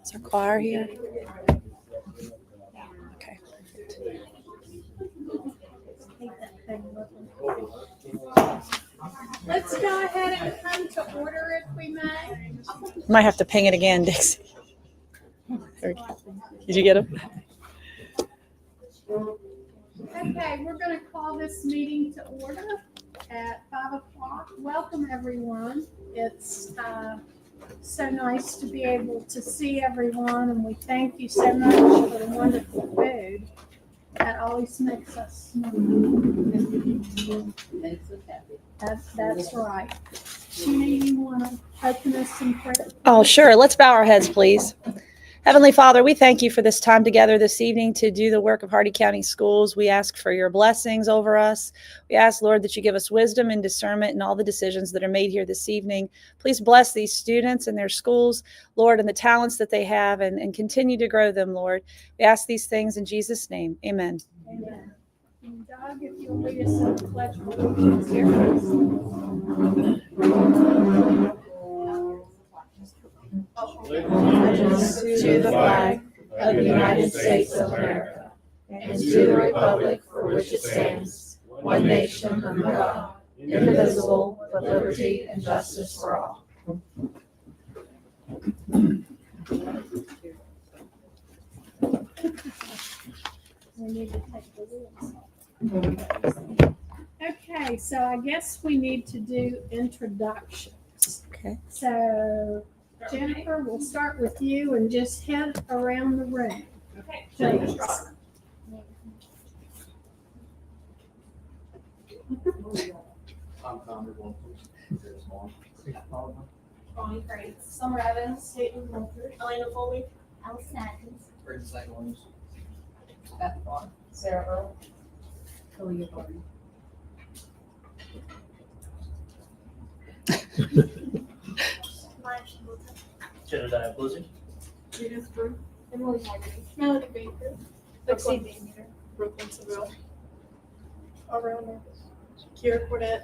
Is our choir here? Okay. Let's go ahead and come to order if we may. Might have to ping it again, Dixie. Did you get him? Okay, we're going to call this meeting to order at 5 o'clock. Welcome, everyone. It's so nice to be able to see everyone, and we thank you so much for the wonderful food. That always makes us smile. That's right. Sheena, you want to open us in prayer? Oh, sure. Let's bow our heads, please. Heavenly Father, we thank you for this time together this evening to do the work of Hardy County Schools. We ask for your blessings over us. We ask, Lord, that you give us wisdom and discernment in all the decisions that are made here this evening. Please bless these students and their schools, Lord, and the talents that they have, and continue to grow them, Lord. We ask these things in Jesus' name. Amen. Amen. And Doug, if you'll lead us in the pledge of allegiance here, please. Allegiance to the flag of the United States of America and to the republic for which it stands, one nation under God, indivisible, with liberty and justice for all. We need to take the wheels. Okay, so I guess we need to do introductions. Okay. So Jennifer, we'll start with you and just head around the room. Okay. Please. Bonnie Craig, Summer Evans, Caitlin Mulford, Elena Foley, Allison Atkins. Beth Vaughn, Sarah Earl, Kalia Barney. Jedediah Blizzard. Judith Brew, Emily Haggerty, Melody Baker, Lexi Vanmeter, Brooklyn Seville, Ariel Marcus, Kira Cornett,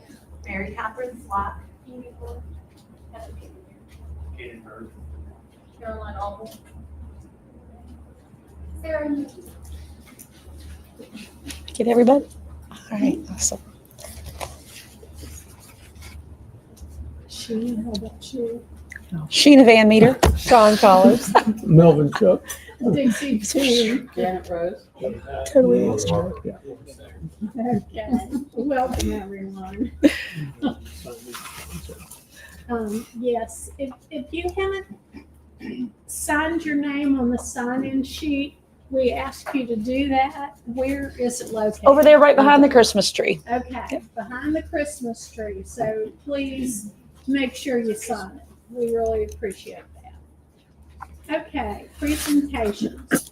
Mary Catherine Slack. Amy Ford, Heather Kaden Bird. Caroline Alvin, Sarah Newton. Get everybody? All right. Awesome. Sheena, how about you? Sheena Van Meter. Sean Collins. Melvin Cook. Dixie Toon. Janet Rose, Totally lost her. Okay, welcome everyone. Yes, if you haven't signed your name on the sign-in sheet, we ask you to do that. Where is it located? Over there, right behind the Christmas tree. Okay, behind the Christmas tree. So please make sure you sign it. We really appreciate that. Okay, presentations.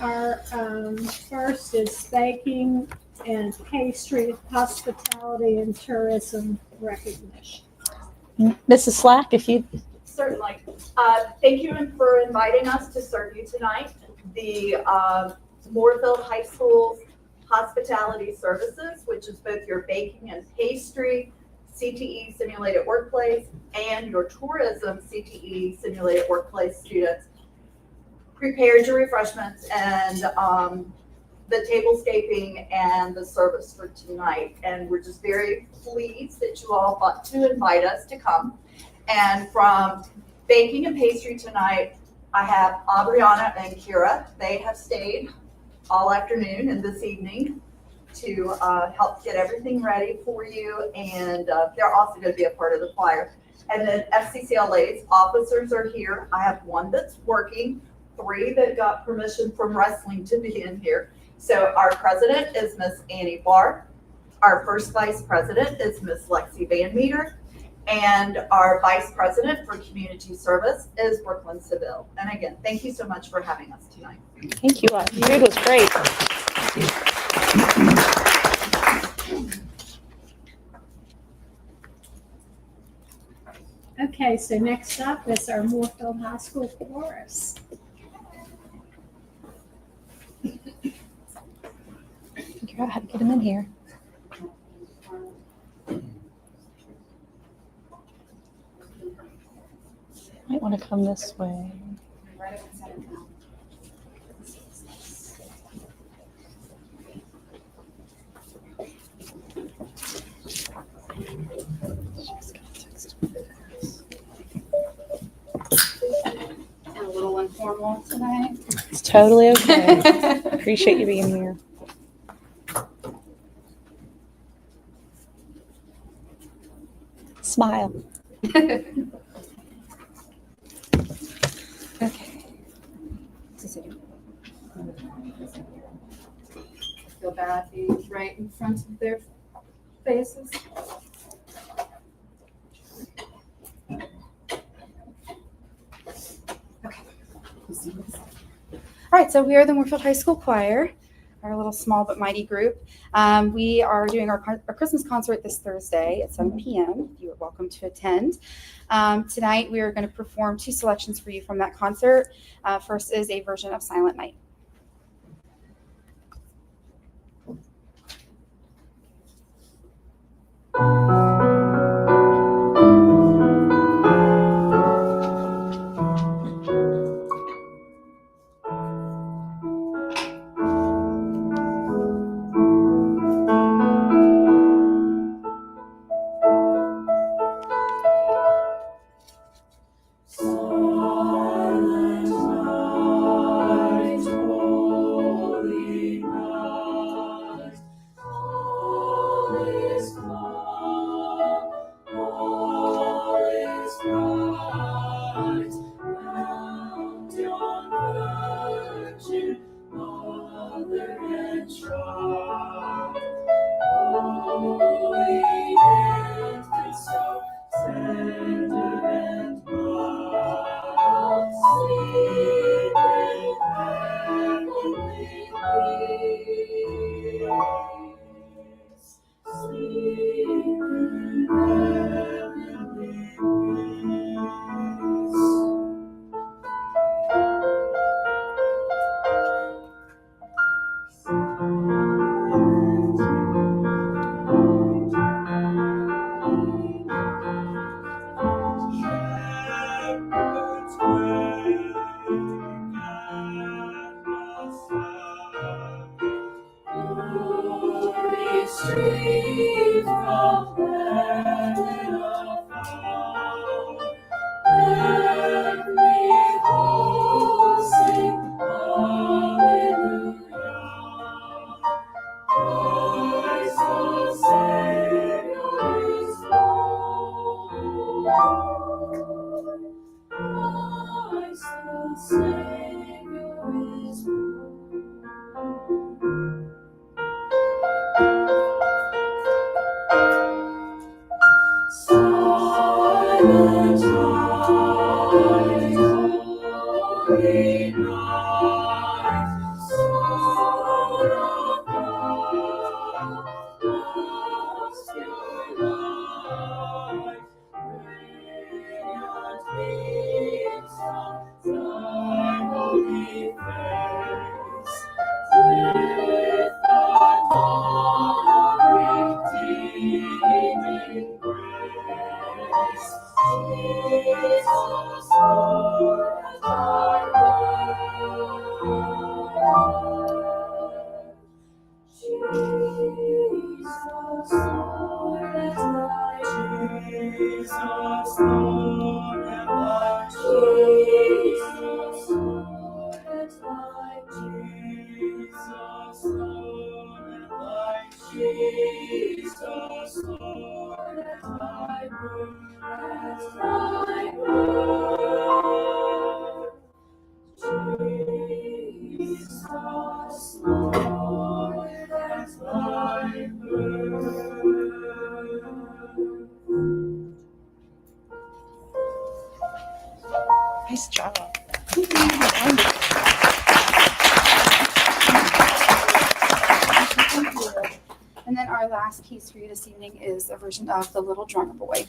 Our first is baking and pastry, hospitality and tourism recognition. Mrs. Slack, if you Certainly. Thank you for inviting us to serve you tonight. The Moorefield High School's hospitality services, which is both your baking and pastry, CTE simulated workplace, and your tourism CTE simulated workplace students, prepared your refreshments and the tablescaping and the service for tonight. And we're just very pleased that you all thought to invite us to come. And from baking and pastry tonight, I have Adriana and Kira. They have stayed all afternoon and this evening to help get everything ready for you. And they're also going to be a part of the choir. And then FCCLA's officers are here. I have one that's working, 3 that got permission from wrestling to be in here. So our president is Miss Annie Barr. Our first vice president is Miss Lexi Van Meter. And our vice president for community service is Brooklyn Seville. And again, thank you so much for having us tonight. thank you. The food was great. Okay, so next up is our Moorefield High School chorus. Figure out how to get them in here. Might want to come this way. right up inside of now. And a little informal tonight. It's totally okay. Appreciate you being here. Smile. Okay. I feel bad being right in front of their faces. Okay. All right, so we are the Moorefield High School Choir, our little small but mighty group. We are doing our Christmas concert this Thursday at 7 p.m. You are welcome to attend. Tonight, we are going to perform 2 selections for you from that concert. First is a version of Silent Night. Nice job. And then our last piece for you this evening is a version of The Little Drummer Boy.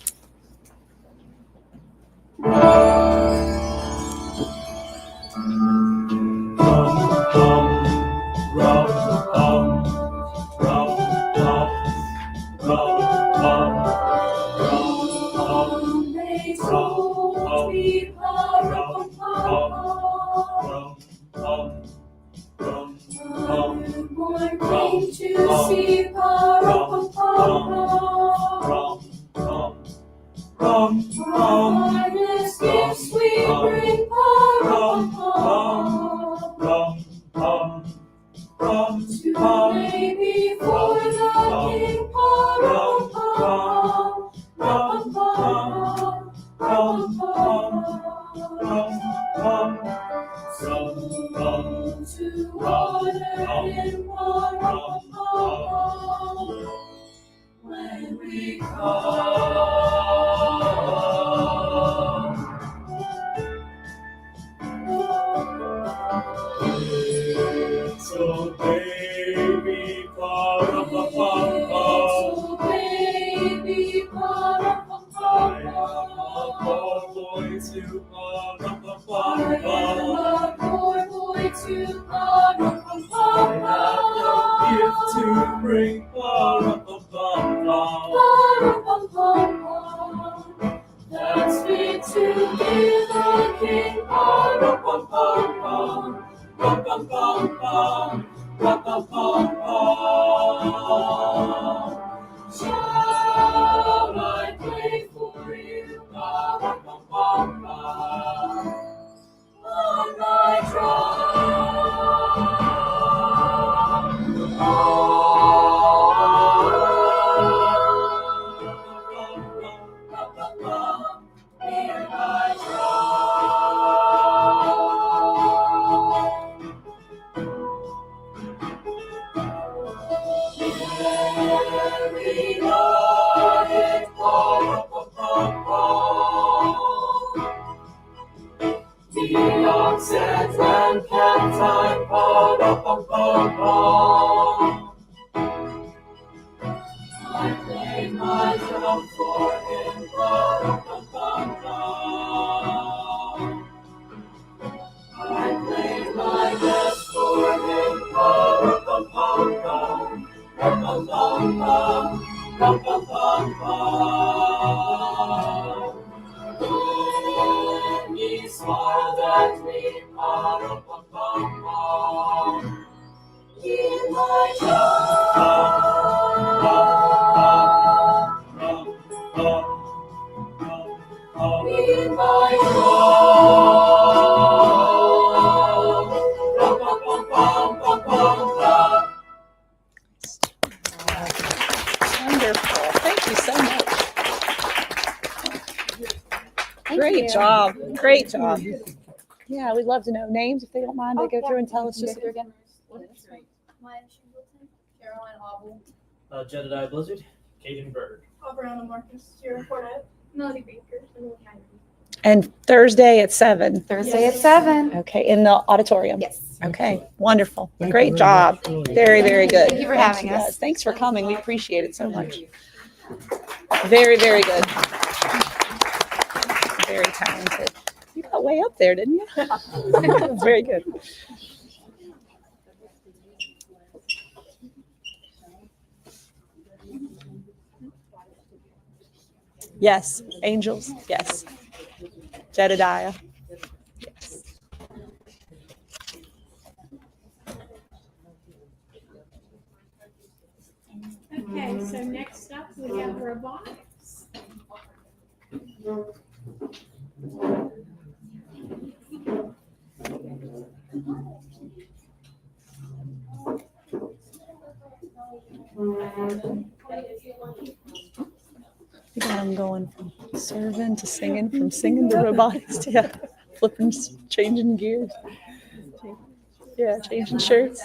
before the king, to honor him, when we come. So baby, I am a poor boy to I have no gift to bring. That's fit to give the king. Shall I play for you on my drum? Hear my Carry on it, the ox and lamb can time, I play my drum for him, I play my best for him, When he smiled at me, in my in my Wonderful. Thank you so much. Thank Great you. job. Great job. Yeah, we'd love to know names if they don't mind. They go through and tell us just. again. Maya Shingleton, Caroline Obel, Jedediah Blizzard, Caden Bird. Aubriana Marcus, Sierra Cornett, Melody Baker, Emily Haggerty. And Thursday at 7. Thursday at 7. Okay, in the auditorium. Yes. Okay, wonderful. Thank you Great very job. much. Really Very, very good. Thank you for having us. guys. Thanks for coming. We appreciate it so much. Very, very good. Very talented. You got way up there, didn't you? That's very good. Yes, angels. Yes. Jedediah. Yes. Okay, so next up we have robotics. You got them going from serving to singing, from singing to robotics to flipping, changing gears. Yeah, changing shirts.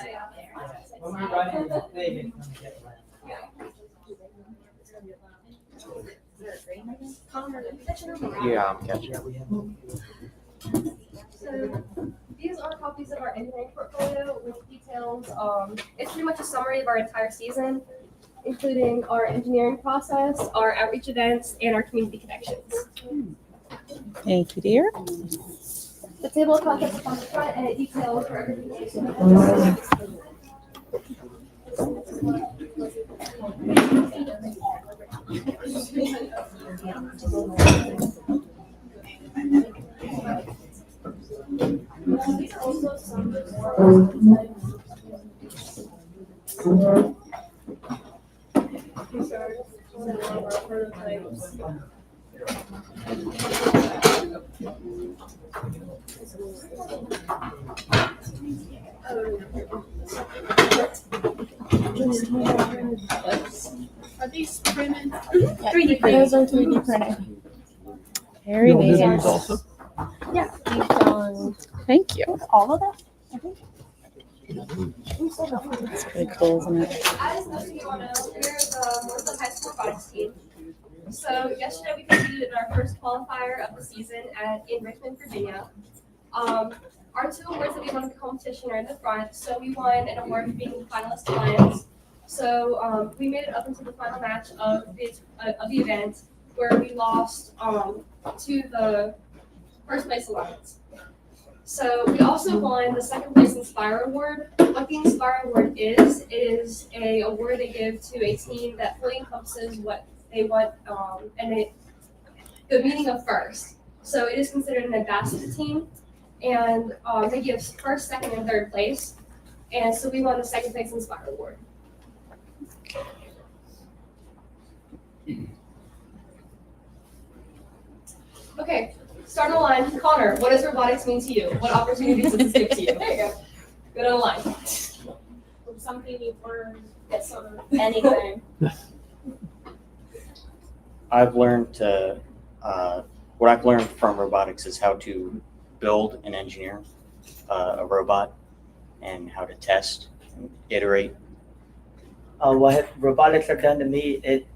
Yeah, I'm catching up. So these are copies of our engineering portfolio with details. It's pretty much a summary of our entire season, including our engineering process, our outreach events, and our community connections. Thank you, dear. The table of contents is on the front and it details for everything. These are also some of These are some of our prototypes. Are these printed? 3D printed. Those are 3D printed. Very You'll do neat. these also? Yeah, we've done Thank you. all of that. I think. It's pretty cool, isn't it? As most of you all know, we're the Moorefield High School robotics team. So yesterday we competed in our first qualifier of the season in Richmond, Virginia. Our two awards that we won at the competition are in the front. So we won an award for being finalist Lions. So we made it up into the final match of the event, where we lost to the first place Alliance. So we also won the second place Inspire Award. What the Inspire Award is a award they give to a team that fully encompasses what they want the meaning of first. So it is considered an ambassador team, and they give first, second, and third place. And so we won the second place Inspire Award. Okay, start on the line. Connor, what does robotics mean to you? What opportunities does it give to you? There you go. Good on the line. Something you've learned at some Anything. I've learned to, what I've learned from robotics is how to build and engineer a robot and how to test and iterate. What robotics have done to me, it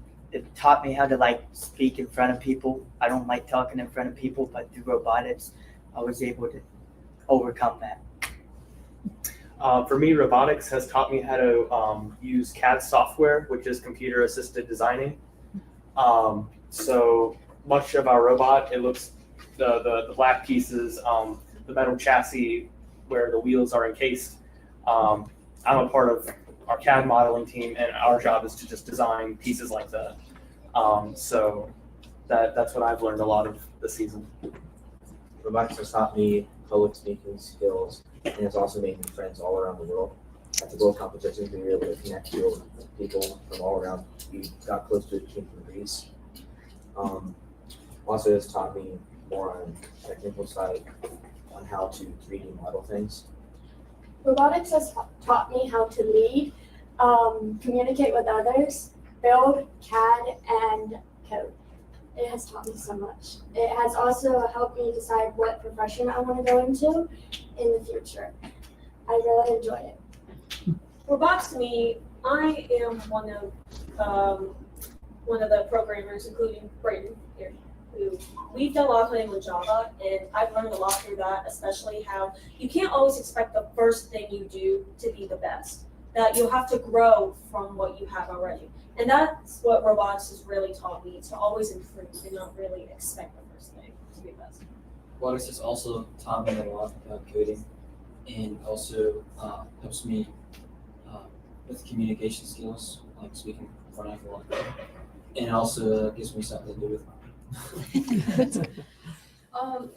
taught me how to speak in front of people. I don't like talking in front of people, but through robotics, I was able to overcome that. For me, robotics has taught me how to use CAD software, which is computer assisted designing. So much of our robot, it looks, the black pieces, the metal chassis where the wheels are encased. I'm a part of our CAD modeling team, and our job is to just design pieces like that. So that's what I've learned a lot of this season. Robotics has taught me public speaking skills, and it's also made me friends all around the world. At the world competitions, we were able to connect with people from all around. We got close to a team from Greece. Also, it's taught me more on the technical side on how to 3D model things. robotics has taught me how to lead, communicate with others, build, CAD, and code. It has taught me so much. It has also helped me decide what profession I want to go into in the future. I really enjoy it. Robotics to me, I am one of the programmers, including Brayden here, who we've done a lot of playing with Java, and I've learned a lot through that, especially how you can't always expect the first thing you do to be the best. That you'll have to grow from what you have already. And that's what robotics has really taught me, to always improve and not really expect the first thing to be the best. Robotics has also taught me a lot about coding, and also helps me with communication skills, like speaking in front of everyone. And also gives me something to do with mine.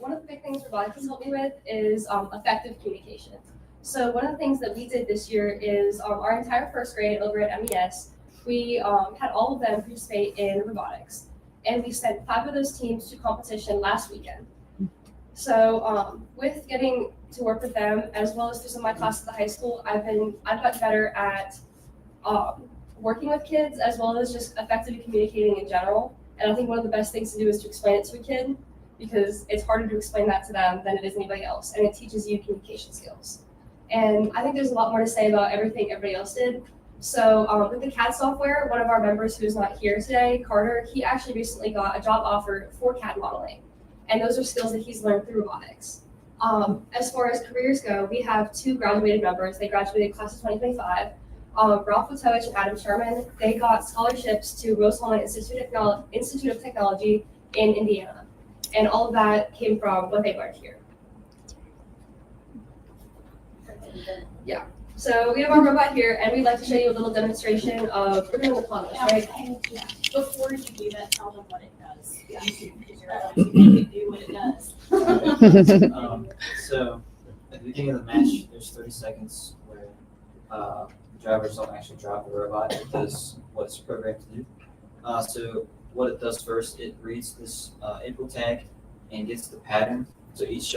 One of the big things robotics has helped me with is effective communication. So one of the things that we did this year is our entire first grade over at MES, we had all of them participate in robotics. And we sent 5 of those teams to competition last weekend. So with getting to work with them, as well as through some of my classes at the high school, I've gotten better at working with kids, as well as just effectively communicating in general. And I think one of the best things to do is to explain it to a kid, because it's harder to explain that to them than it is anybody else, and it teaches you communication skills. And I think there's a lot more to say about everything everybody else did. So with the CAD software, one of our members who's not here today, Carter, he actually recently got a job offer for CAD modeling. And those are skills that he's learned through robotics. As far as careers go, we have 2 graduated members. They graduated class of 2025. Ralph Wojtowicz and Adam Sherman, they got scholarships to Rose Walnut Institute of Technology in Indiana. And all of that came from what they learned here. Yeah. So we have our robot here, and we'd like to show you a little demonstration of, we're going to plug this, right? Yeah. Before you do that, tell them what it does. Yeah. Because you're allowed to do what it does. So at the beginning of the match, there's 30 seconds where drivers don't actually drive the robot. It does what it's programmed to do. So what it does first, it reads this input tag and gets the pattern. So each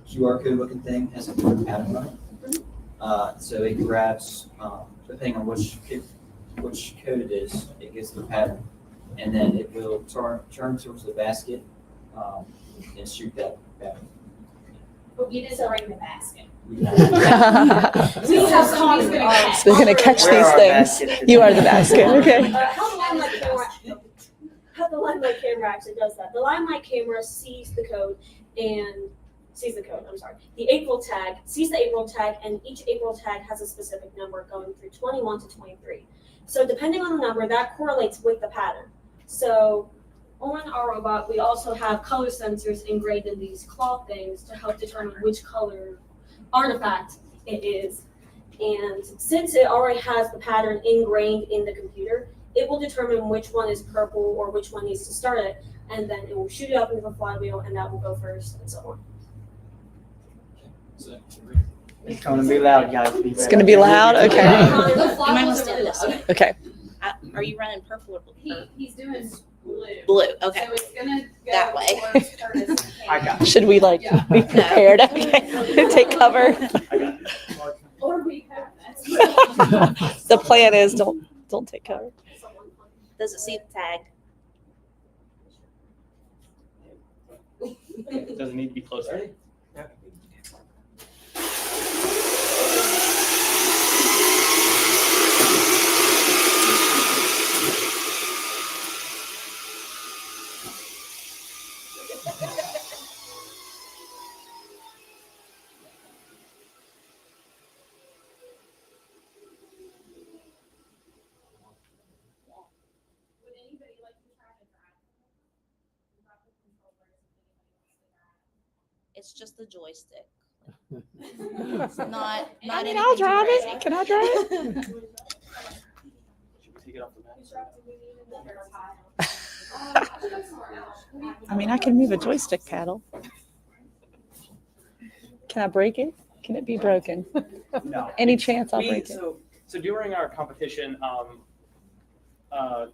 QR code looking thing has a different pattern on it. So it grabs, depending on which code it is, it gets the pattern. And then it will turn towards the basket and shoot that pattern. But we didn't bring the basket. They're have somebody's gonna catch. gonna catch Where these are our things. baskets? You are the basket. Okay. How the Limelight camera actually does that. The Limelight camera sees the code, the April tag, sees the April tag, and each April tag has a specific number going through 21 to 23. So depending on the number, that correlates with the pattern. So on our robot, we also have color sensors engraved in these cloth things to help determine which color artifact it is. And since it already has the pattern ingrained in the computer, it will determine which one is purple or which one needs to start it, and then it will shoot it up into the flywheel, and that will go first, and so on. So, It's gonna be loud, guys. Be It's ready. gonna be loud. Okay. The You might want flywheels to stand are this way. Okay. Are you running purple or He's doing blue. blue? Okay. So it's gonna go That way. towards Curtis and I Kate. got it. Should we like Yeah. be prepared? Okay. Take cover. I got it. Or we have that. The plan is don't take cover. Does it see the tag? Does it need to be closer? Would anybody like to try to drive? It's just the joystick. It's not I mean, anything I'll too drive crazy. it. Can I drive it? Should we take it off the map? I mean, I can move a joystick paddle. Can I break it? Can it be broken? No. Any chance I'll We- break it? So during our competition, I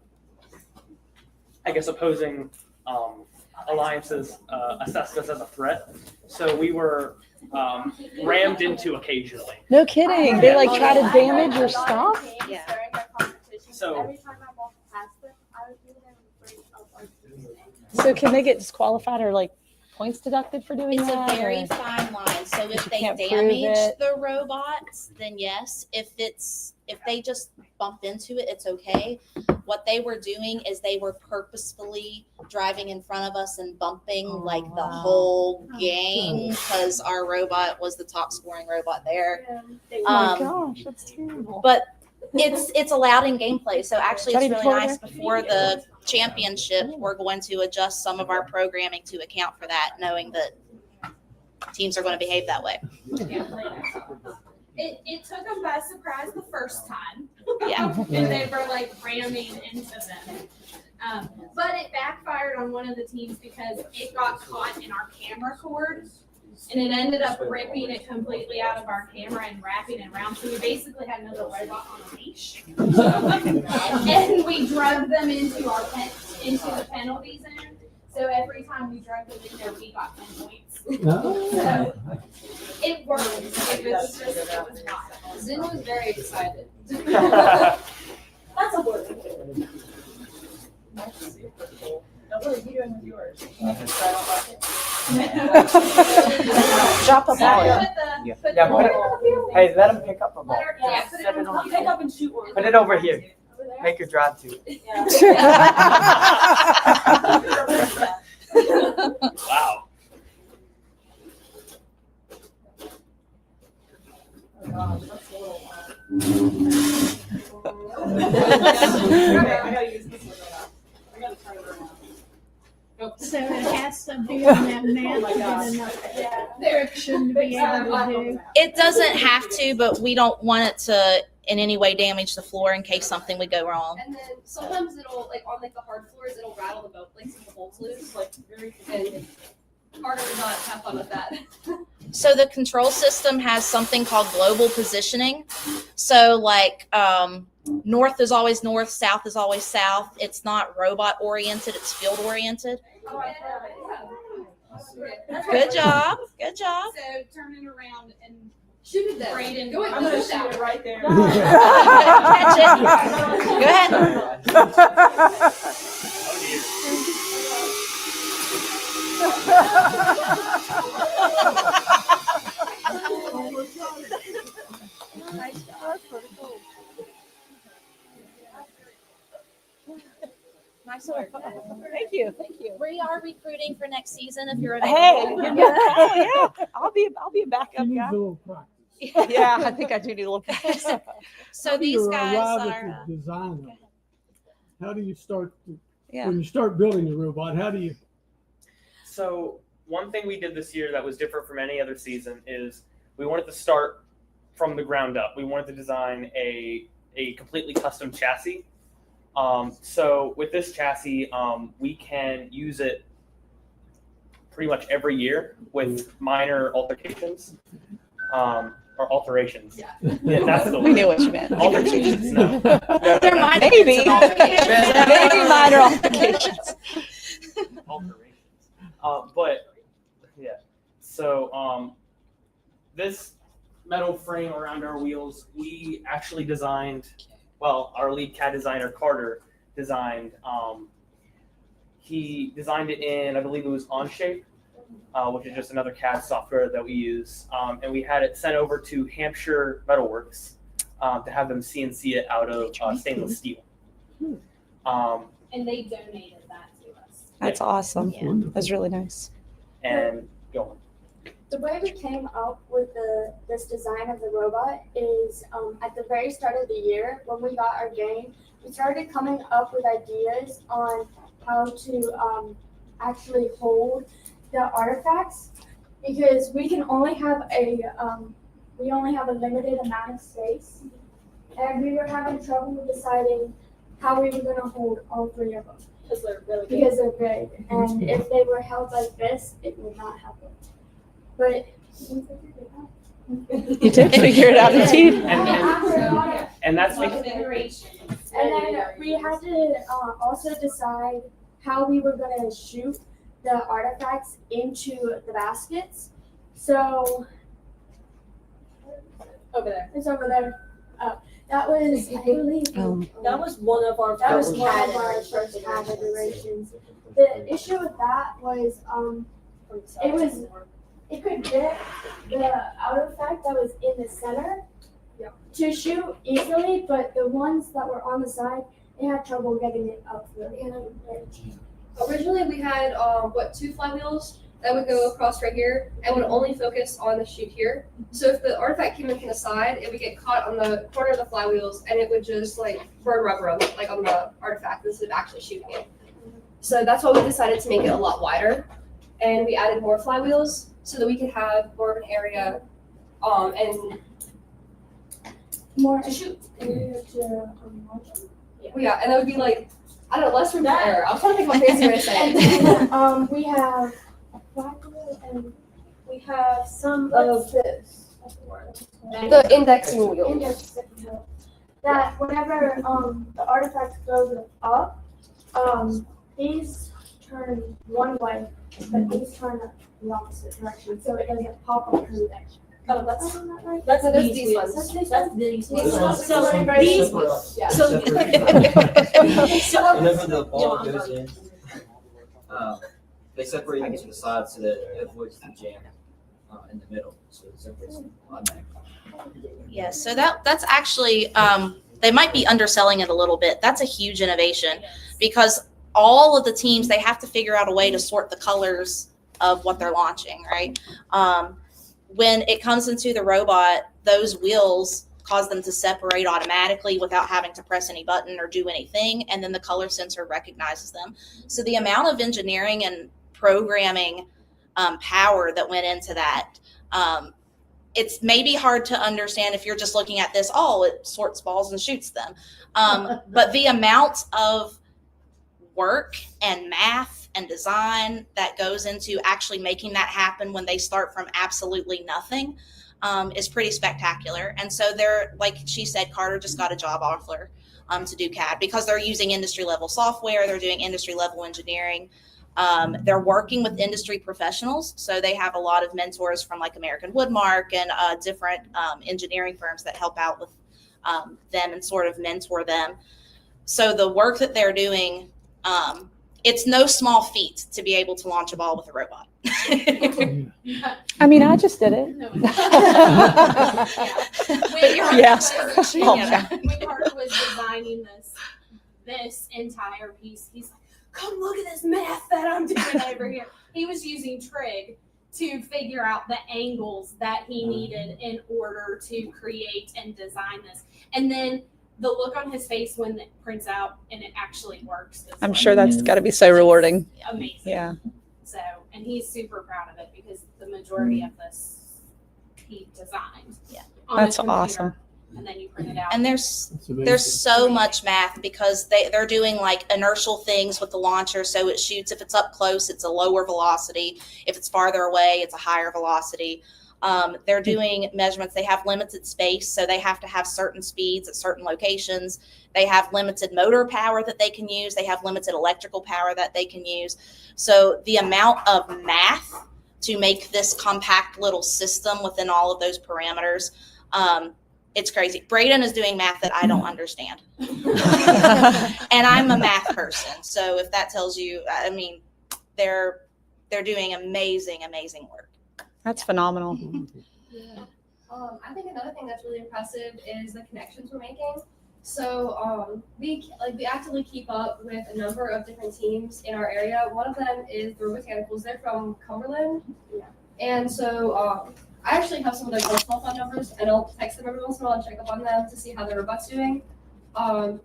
guess opposing alliances assessed us as a threat. So we were rammed into occasionally. No kidding. They like try to damage your stuff? Yeah. So Every time I walk past them, I would do them break up our So can they get disqualified or like points deducted for doing It's a that? very or- fine line. So if you they can't prove damage it. the robots, then yes. If they just bump into it, it's okay. What they were doing is they were purposefully driving in front of us and bumping like the wow. whole game because our robot was the top scoring robot there. Oh my Um, gosh, that's terrible. But it's allowed in gameplay. So actually, Johnny, it's really before nice. Before the championship, we're going to adjust some of our programming to account for that, knowing that teams are going to behave that way. It took them by surprise the first time. Yeah. And they were like ramming into them. But it backfired on one of the teams because it got caught in our camera cord. And it ended up ripping it completely out of our camera and wrapping it around. So we basically had another robot on a leash. And we drug them into the penalty zone. So every time we drug them in there, we got 10 points. So it worked. It was wild. Zin was very excited. That's a word. What are you doing with yours? Drop a ball. Yeah, put it, hey, let them pick up a ball. Yeah, Set it on. Pick up and shoot one. Put it over here. Make her drive to it. wow. So it has to be on that map to get enough friction to be able to do. It doesn't have to, but we don't want it to in any way damage the floor in case something would go wrong. And then sometimes it'll, like on like the hard floors, it'll rattle the boat links and the bolts loose, like very and harder to not have fun with that. So the control system has something called global positioning. So like north is always north, south is always south. It's not robot oriented, it's field oriented. Good job. Good job. So turn it around and Shoot it then. Brayden, Go ahead. I'm gonna shoot it right there. Catch it. Go ahead. Nice job. That's pretty cool. Nice work. Thank you. Thank you. We are recruiting for next season if you're Hey, available. give me a call. Yeah, I'll be a backup She needs guy. a little practice. Yeah, I think I do need a little practice. So How do these you guys arrive are. at the design of it? How do you start, Yeah. when you start building the robot, how do you? So one thing we did this year that was different from any other season is we wanted to start from the ground up. We wanted to design a completely custom chassis. So with this chassis, we can use it pretty much every year with minor alterations. Or alterations. Yeah, that's the We knew what you meant. Alterations, no. They're minor Maybe. bits and alterations. Maybe minor altercations. Alterations. But yeah, so this metal frame around our wheels, we actually designed. Well, our lead CAD designer Carter designed. He designed it in, I believe it was Onshape, which is just another CAD software that we use, and we had it sent over to Hampshire Metalworks to have them CNC it out of stainless steel. And they donated that to us. That's awesome. Yeah. That's really nice. And go on. The way we came up with this design of the robot is at the very start of the year when we got our game, we started coming up with ideas on how to actually hold the artifacts because we only have a limited amount of space, and we were having trouble deciding how we were going to hold all three of them Because they're really big. because they're big, and if they were held like this, it would not help them. But You did figure it out, didn't you? And that's like, and then we had to also decide how we were going to shoot the artifacts into the baskets. So Over there. it's over there. That was, I believe, That was one of our that was first one CAD of our iterations. first CAD iterations. The issue with that was it could get the artifact that was in the center to shoot easily, but the ones that were on the side, they had trouble getting it up the edge. Originally, we had two flywheels that would go across right here and would only focus on the chute here. So if the artifact came in from the side, it would get caught on the corner of the flywheels and it would just like burn rubber on the artifact instead of actually shooting it. So that's why we decided to make it a lot wider, and we added more flywheels so that we could have more of an area and More to shoot. area to launch. Yeah, and that would be like, I don't know, less room for error. I was trying to think of a fancy way to say it. And we have a flywheel and We have some what's this? the indexing wheel. Index wheel. That whenever the artifact goes up, these turn one way, but these turn the opposite direction, so it doesn't pop up through there. Oh, that's these ones. That's these That's ones? these These ones. ones. So These- Yeah. So Whenever the ball goes in, they separate them to the side so that it avoids the jam in the middle. So it separates them automatically. Yes, so that's actually they might be underselling it a little bit. That's a huge innovation because all of the teams, they have to figure out a way to sort the colors of what they're launching, right? When it comes into the robot, those wheels cause them to separate automatically without having to press any button or do anything, and then the color sensor recognizes them. So the amount of engineering and programming power that went into that, it's maybe hard to understand if you're just looking at this, it sorts balls and shoots them. But the amount of work and math and design that goes into actually making that happen when they start from absolutely nothing is pretty spectacular. And so they're, like she said, Carter just got a job offer to do CAD because they're using industry level software, they're doing industry level engineering. They're working with industry professionals, so they have a lot of mentors from like American Woodmark and different engineering firms that help out with them and sort of mentor them. So the work that they're doing, it's no small feat to be able to launch a ball with a robot. I mean, I just did it. No. Yes. When Carter was designing this entire piece, he's like, come look at this math that I'm doing over here. He was using trig to figure out the angles that he needed in order to create and design this. And then the look on his face when it prints out and it actually works. I'm sure that's got to be so rewarding. Amazing. Yeah. So, and he's super proud of it because the majority of this he designed. Yeah. On That's his computer, awesome. And then you print it out. And there's so much math because they're doing like inertial things with the launcher. So it shoots, if it's up close, it's a lower velocity. If it's farther away, it's a higher velocity. They're doing measurements. They have limited space, so they have to have certain speeds at certain locations. They have limited motor power that they can use. They have limited electrical power that they can use. So the amount of math to make this compact little system within all of those parameters, it's crazy. Braden is doing math that I don't understand. And I'm a math person. So if that tells you, I mean, they're doing amazing, amazing work. That's phenomenal. Yeah. I think another thing that's really impressive is the connections we're making. So we actively keep up with a number of different teams in our area. One of them is the Botanicals. They're from Cumberland. Yeah. And so I actually have some of their personal phone numbers, and I'll text them every once in a while and check up on them to see how their robot's doing.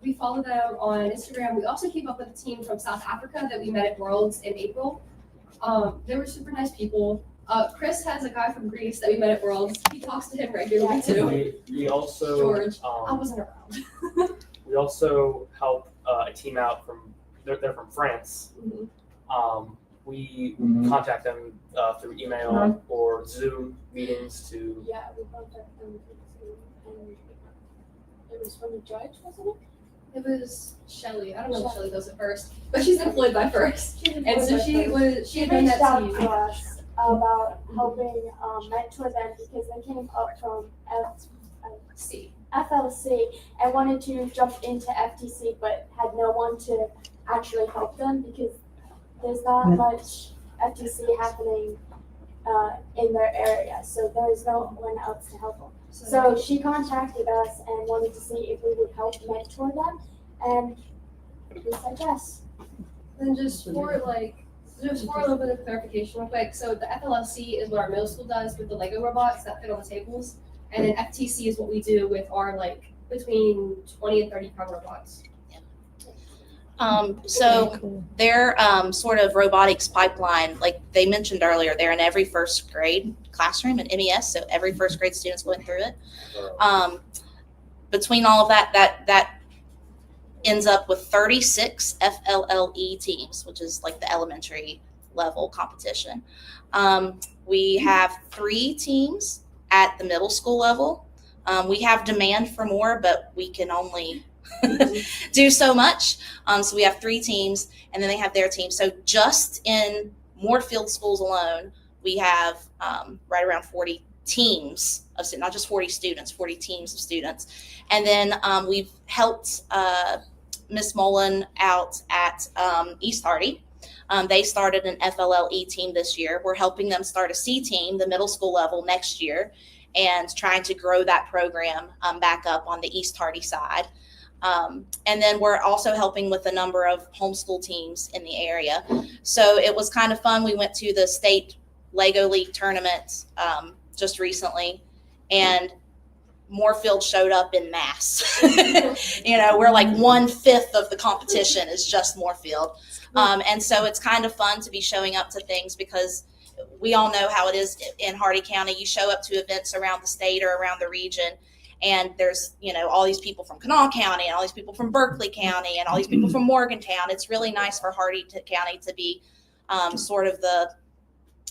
We follow them on Instagram. We also keep up with a team from South Africa that we met at Worlds in April. They were super nice people. Chris has a guy from Greece that we met at Worlds. He talks to him regularly too. We also George. I wasn't around. we also help a team out from they're from France. Mhm. We contact them through email or Zoom meetings to. Yeah, we contacted them and it was from the judge, wasn't it? It was Shelly. I don't know if Shelly does it first, but she's employed by First. And so she had done reached that out to you. to us about helping mentor them because they came up from FLC and wanted to jump into FTC but had no one to actually help them because there's not much FTC happening in their area, so there's no one else to help them. So she contacted us and wanted to see if we would help mentor them, and we said yes. Then just for a little bit of clarification real quick. So the FLFC is what our middle school does with the Lego robots that fit on the tables. And then FTC is what we do with our between 20 and 30 pound robots. So their sort of robotics pipeline, like they mentioned earlier, they're in every first grade classroom in MES, so every first grade student's going through it. Between all of that ends up with 36 FLLE teams, which is like the elementary level competition. We have 3 teams at the middle school level. We have demand for more, but we can only do so much. So we have 3 teams, and then they have their team. So just in Moorefield schools alone, we have right around 40 teams of students, not just 40 students, 40 teams of students. And then we've helped Miss Mullen out at East Hardy. They started an FLLE team this year. We're helping them start a C team, the middle school level, next year, and trying to grow that program back up on the East Hardy side. And then we're also helping with a number of homeschool teams in the area. So it was kind of fun. We went to the state Lego League tournament just recently, and Moorefield showed up in mass. We're like 1/5 of the competition is just Moorefield. And so it's kind of fun to be showing up to things because we all know how it is in Hardy County. You show up to events around the state or around the region, and there's, all these people from Kanawha County and all these people from Berkeley County and all these people from Morgantown. It's really nice for Hardy County to be sort of the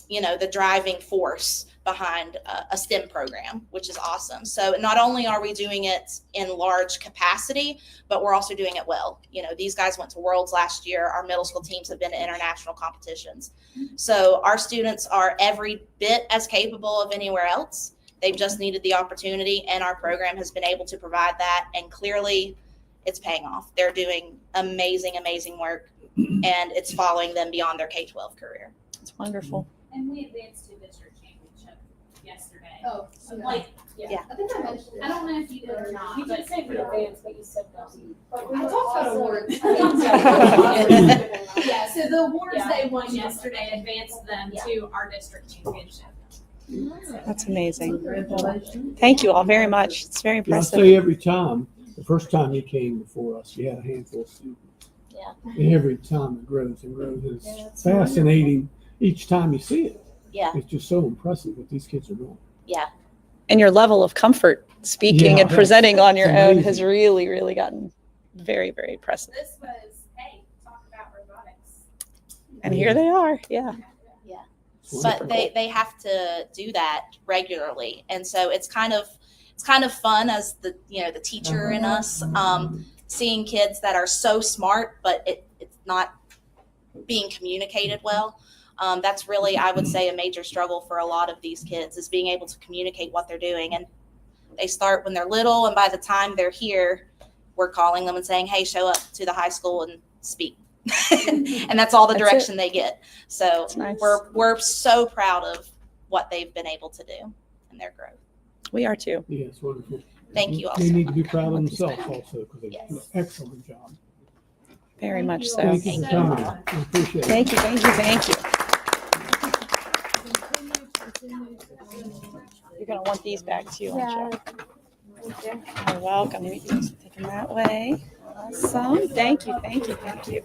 the driving force behind a STEM program, which is awesome. So not only are we doing it in large capacity, but we're also doing it well. These guys went to Worlds last year. Our middle school teams have been to international competitions. So our students are every bit as capable of anywhere else. They've just needed the opportunity, and our program has been able to provide that. And clearly it's paying off. They're doing amazing, amazing work, and it's following them beyond their K-12 career. It's wonderful. And we advanced to district championship yesterday. Oh, Like, Yeah. I think I mentioned it. I don't know if you did or not. You did say for advanced, but you said no. I talked about awards. Yeah, so the awards they won yesterday advanced them to our district championship. That's amazing. Thank you all very much. It's very I impressive. say every time, the first time you came before us, you had a handful of students. Yeah. Every time it grows and grows. And it's fascinating each time you see it. Yeah. It's just so impressive what these kids are doing. Yeah. And your level of comfort speaking Yeah, and presenting on your that's own has amazing. really, really gotten very, very impressive. This was, hey, talk about robotics. And here they are. Yeah. But they have to do that regularly, and so it's kind of fun as the the teacher in us, seeing kids that are so smart, but it's not being communicated well. That's really, I would say, a major struggle for a lot of these kids, is being able to communicate what they're doing. And they start when they're little, and by the time they're here, we're calling them and saying, hey, show up to the high school and speak. And that's all the That's direction they get. So That's nice. we're so proud of what they've been able to do and their growth. We are too. Yeah, it's wonderful. Thank you all They so need to be much. proud of themselves also because they Yes. do an excellent job. Very much so. Thank you for coming. I appreciate it. Thank you. Thank you. Thank you. You're going to want these back too, aren't you? You're welcome. You can just take them that way. Awesome. Thank you. Thank you. Thank you.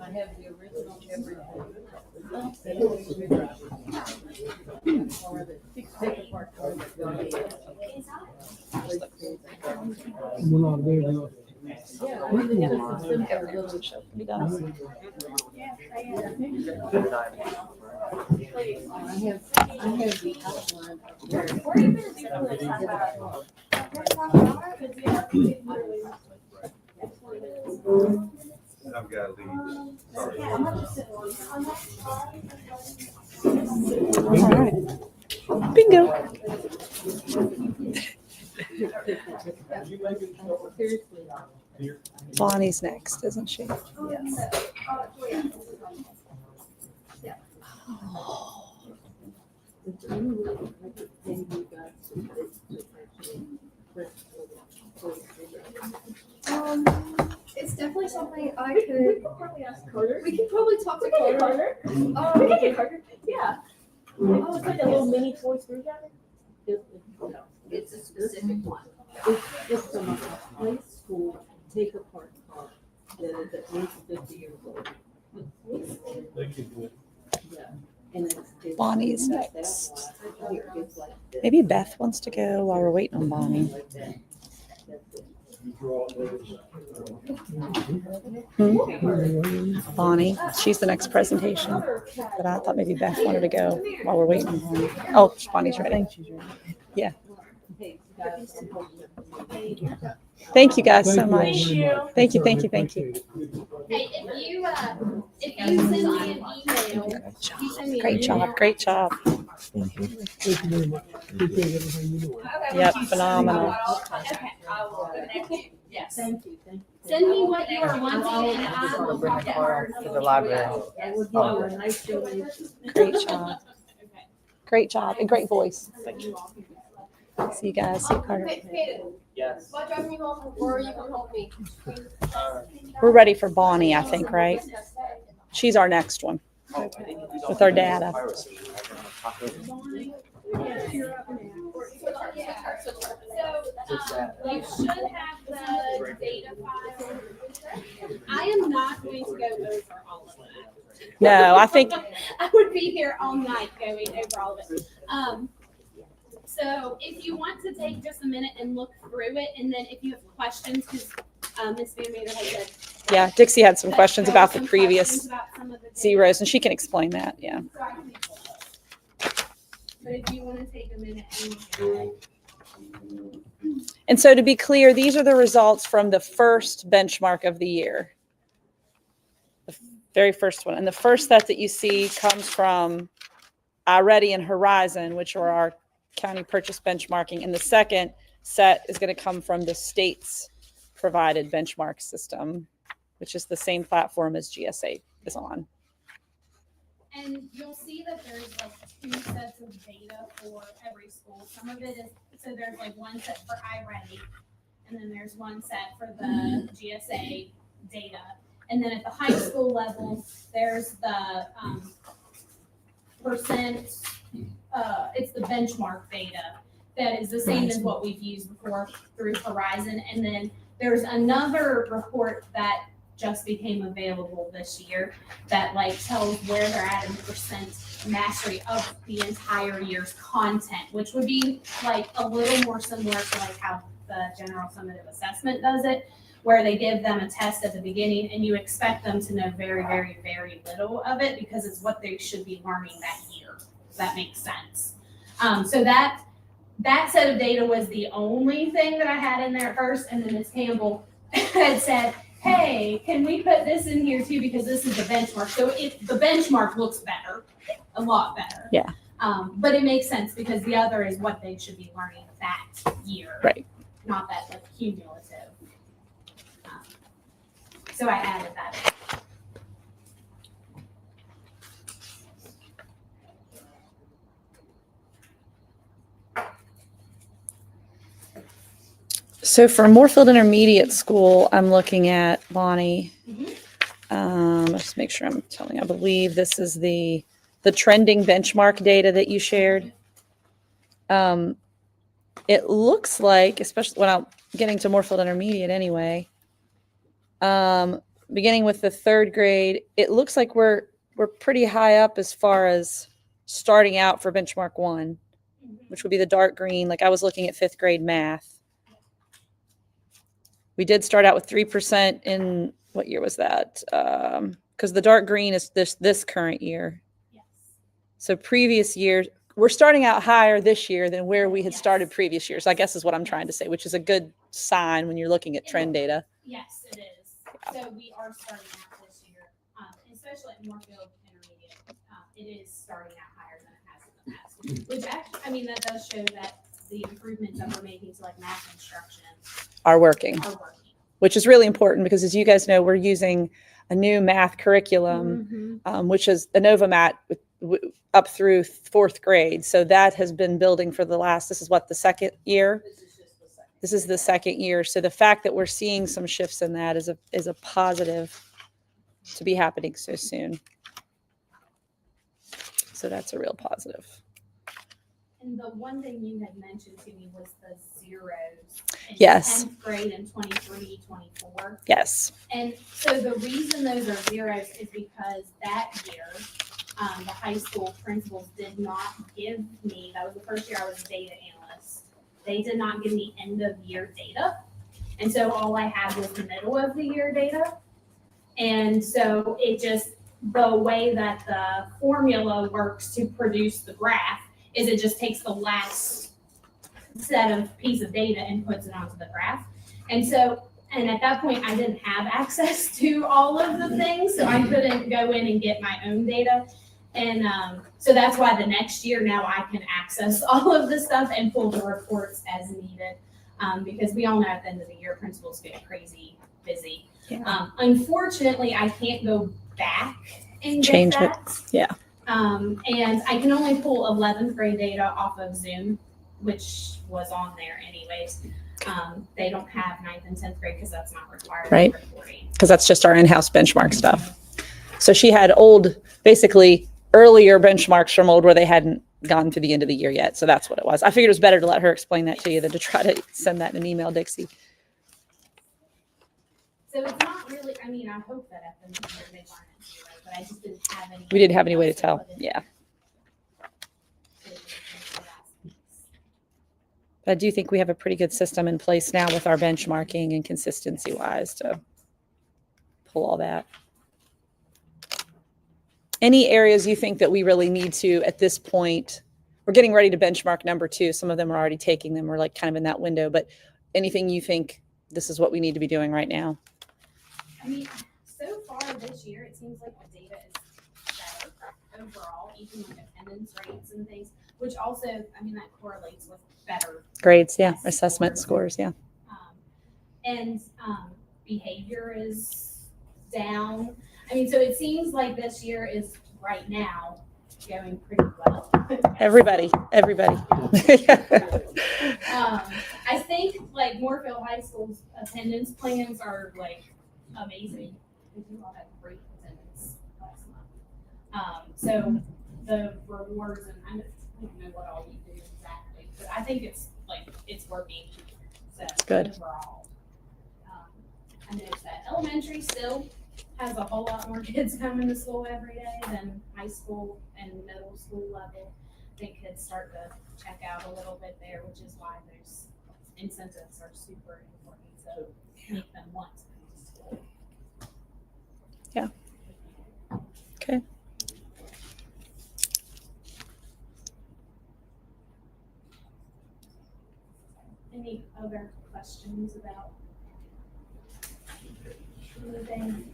I have the original We're not very well. Be done. I have the outline. I've got to leave. All right. Bingo. Bonnie's next, isn't she? Yes. It's definitely something I could probably ask Carter. We could probably talk to Carter. We can get Carter. Yeah. Oh, it's like a little mini toy screwdriver. It's a specific one. It's from a high school take apart car that at least 50 years old. Yeah. And it's Bonnie's next. Maybe Beth wants to go while we're waiting on Bonnie. Bonnie, she's the next presentation. But I thought maybe Beth wanted to go while we're waiting on Bonnie. Oh, Bonnie's ready. Yeah. Thank you guys so much. Thank you, thank you, thank you. Hey, if you send me an email, you send me an Great email. job, great job. Thank you very much. Appreciate everything you're doing. Okay, Yep, well, phenomenal. Okay, I will connect you. Yes. Thank you. Thank you. Send me what you are wanting and I will talk to her. To the library. I will give you a nice donation. Great job. Great job and great voice. See you guys. See you, Carter. Yes. What drive me home or you can help me? We're ready for Bonnie, I think, right? She's our next one with our data. So, you should have the data file. I am not going to go over all of that. No, I think I would be here all night going over all of it. So if you want to take just a minute and look through it, and then if you have questions, because Ms. Van Meter has said. Yeah, Dixie had some questions there were about the some previous questions about some of the data. zeros, and she can explain that. Yeah. So I can explain it. But if you want to take a minute and look at it. And so to be clear, these are the results from the first benchmark of the year. The very first one. And the first set that you see comes from iReady and Horizon, which are our county purchase benchmarking. And the second set is going to come from the state's provided benchmark system, which is the same platform as GSA is on. And you'll see that there's like 2 sets of data for every school. Some of it is, so there's like one set for iReady, and then there's one set for the GSA data. And then at the high school level, there's the percent, it's the benchmark data that is the same as what we've used before through Horizon. And then there's another report that just became available this year that like tells where they're at in percent mastery of the entire year's content, which would be like a little more similar to like how the general summative assessment does it, where they give them a test at the beginning and you expect them to know very, very, very little of it because it's what they should be learning that year. If that makes sense. So that set of data was the only thing that I had in there at first, and then Ms. Campbell had said, hey, can we put this in here too, because this is the benchmark. So the benchmark looks better, a lot better. Yeah. But it makes sense because the other is what they should be learning that year. Right. Not that like cumulative. So I added that in. So for Moorefield Intermediate School, I'm looking at, Bonnie, let's make sure I'm telling, I believe this is the trending benchmark data that you shared. It looks like, especially when I'm getting to Moorefield Intermediate anyway, beginning with the 3rd grade, it looks like we're pretty high up as far as starting out for benchmark 1, which would be the dark green. Like I was looking at 5th grade math. We did start out with 3% in, what year was that? Because the dark green is this current year. Yes. So previous years, we're starting out higher this year than where we had started previous years, I guess is what I'm trying to say, which is a good sign when you're looking at trend data. Yes, it is. So we are starting out this year, especially at Moorefield Intermediate. It is starting out higher than it has in the past. Which actually, I mean, that does show that the improvements that we're making to like math instruction Are working, which is really important because, as you guys know, we're using a new math curriculum, which is AnovaMat up through 4th grade. So that has been building for the last, this is what, the 2nd year? This is the 2nd year. So the fact that we're seeing some shifts in that is a positive to be happening so soon. So that's a real positive. And the one thing you had mentioned to me was the zeros. In Yes. 10th grade in 23, 24. Yes. And so the reason those are zeros is because that year, the high school principals did not give me, that was the first year I was a data analyst. They did not give me end of year data. And so all I had was the middle of the year data. And so it just, the way that the formula works to produce the graph is it just takes the last set of piece of data and puts it onto the graph. And so, and at that point, I didn't have access to all of the things, so I couldn't go in and get my own data. And so that's why the next year now I can access all of the stuff and pull the reports as needed, because we all know at the end of the year, principals get crazy busy. Yeah. Unfortunately, I can't go back and Change get it. that. Yeah. And I can only pull 11th grade data off of Zoom, which was on there anyways. They don't have 9th and 10th grade because that's not required. Right. Because that's just our in-house benchmark stuff. So she had old, basically earlier benchmarks from old where they hadn't gone to the end of the year yet. So that's what it was. I figured it was better to let her explain that to you than to try to send that in an email, Dixie. So it's not really, I mean, I hope that at the end of the year they learn it too, right? But I just didn't have any. We didn't have any way to tell. Yeah. But I do think we have a pretty good system in place now with our benchmarking and consistency wise to pull all that. Any areas you think that we really need to at this point? We're getting ready to benchmark number 2. Some of them are already taking them. We're like kind of in that window, but anything you think this is what we need to be doing right now? I mean, so far this year, it seems like the data is better overall, even like attendance rates and things, which also, I mean, that correlates with better Grades, yeah. Assessment scores, yeah. And behavior is down. I mean, so it seems like this year is right now going pretty well. Everybody. I think like Moorefield High School's attendance plans are like amazing. Because you all had great attendance last month. So the rewards, and I don't know what all you do exactly, but I think it's working. So Good. overall, I noticed that elementary still has a whole lot more kids coming to school every day than high school and middle school level. I think kids start to check out a little bit there, which is why those incentives are super important to make them want to come to school. Yeah. Okay. Any other questions about anything?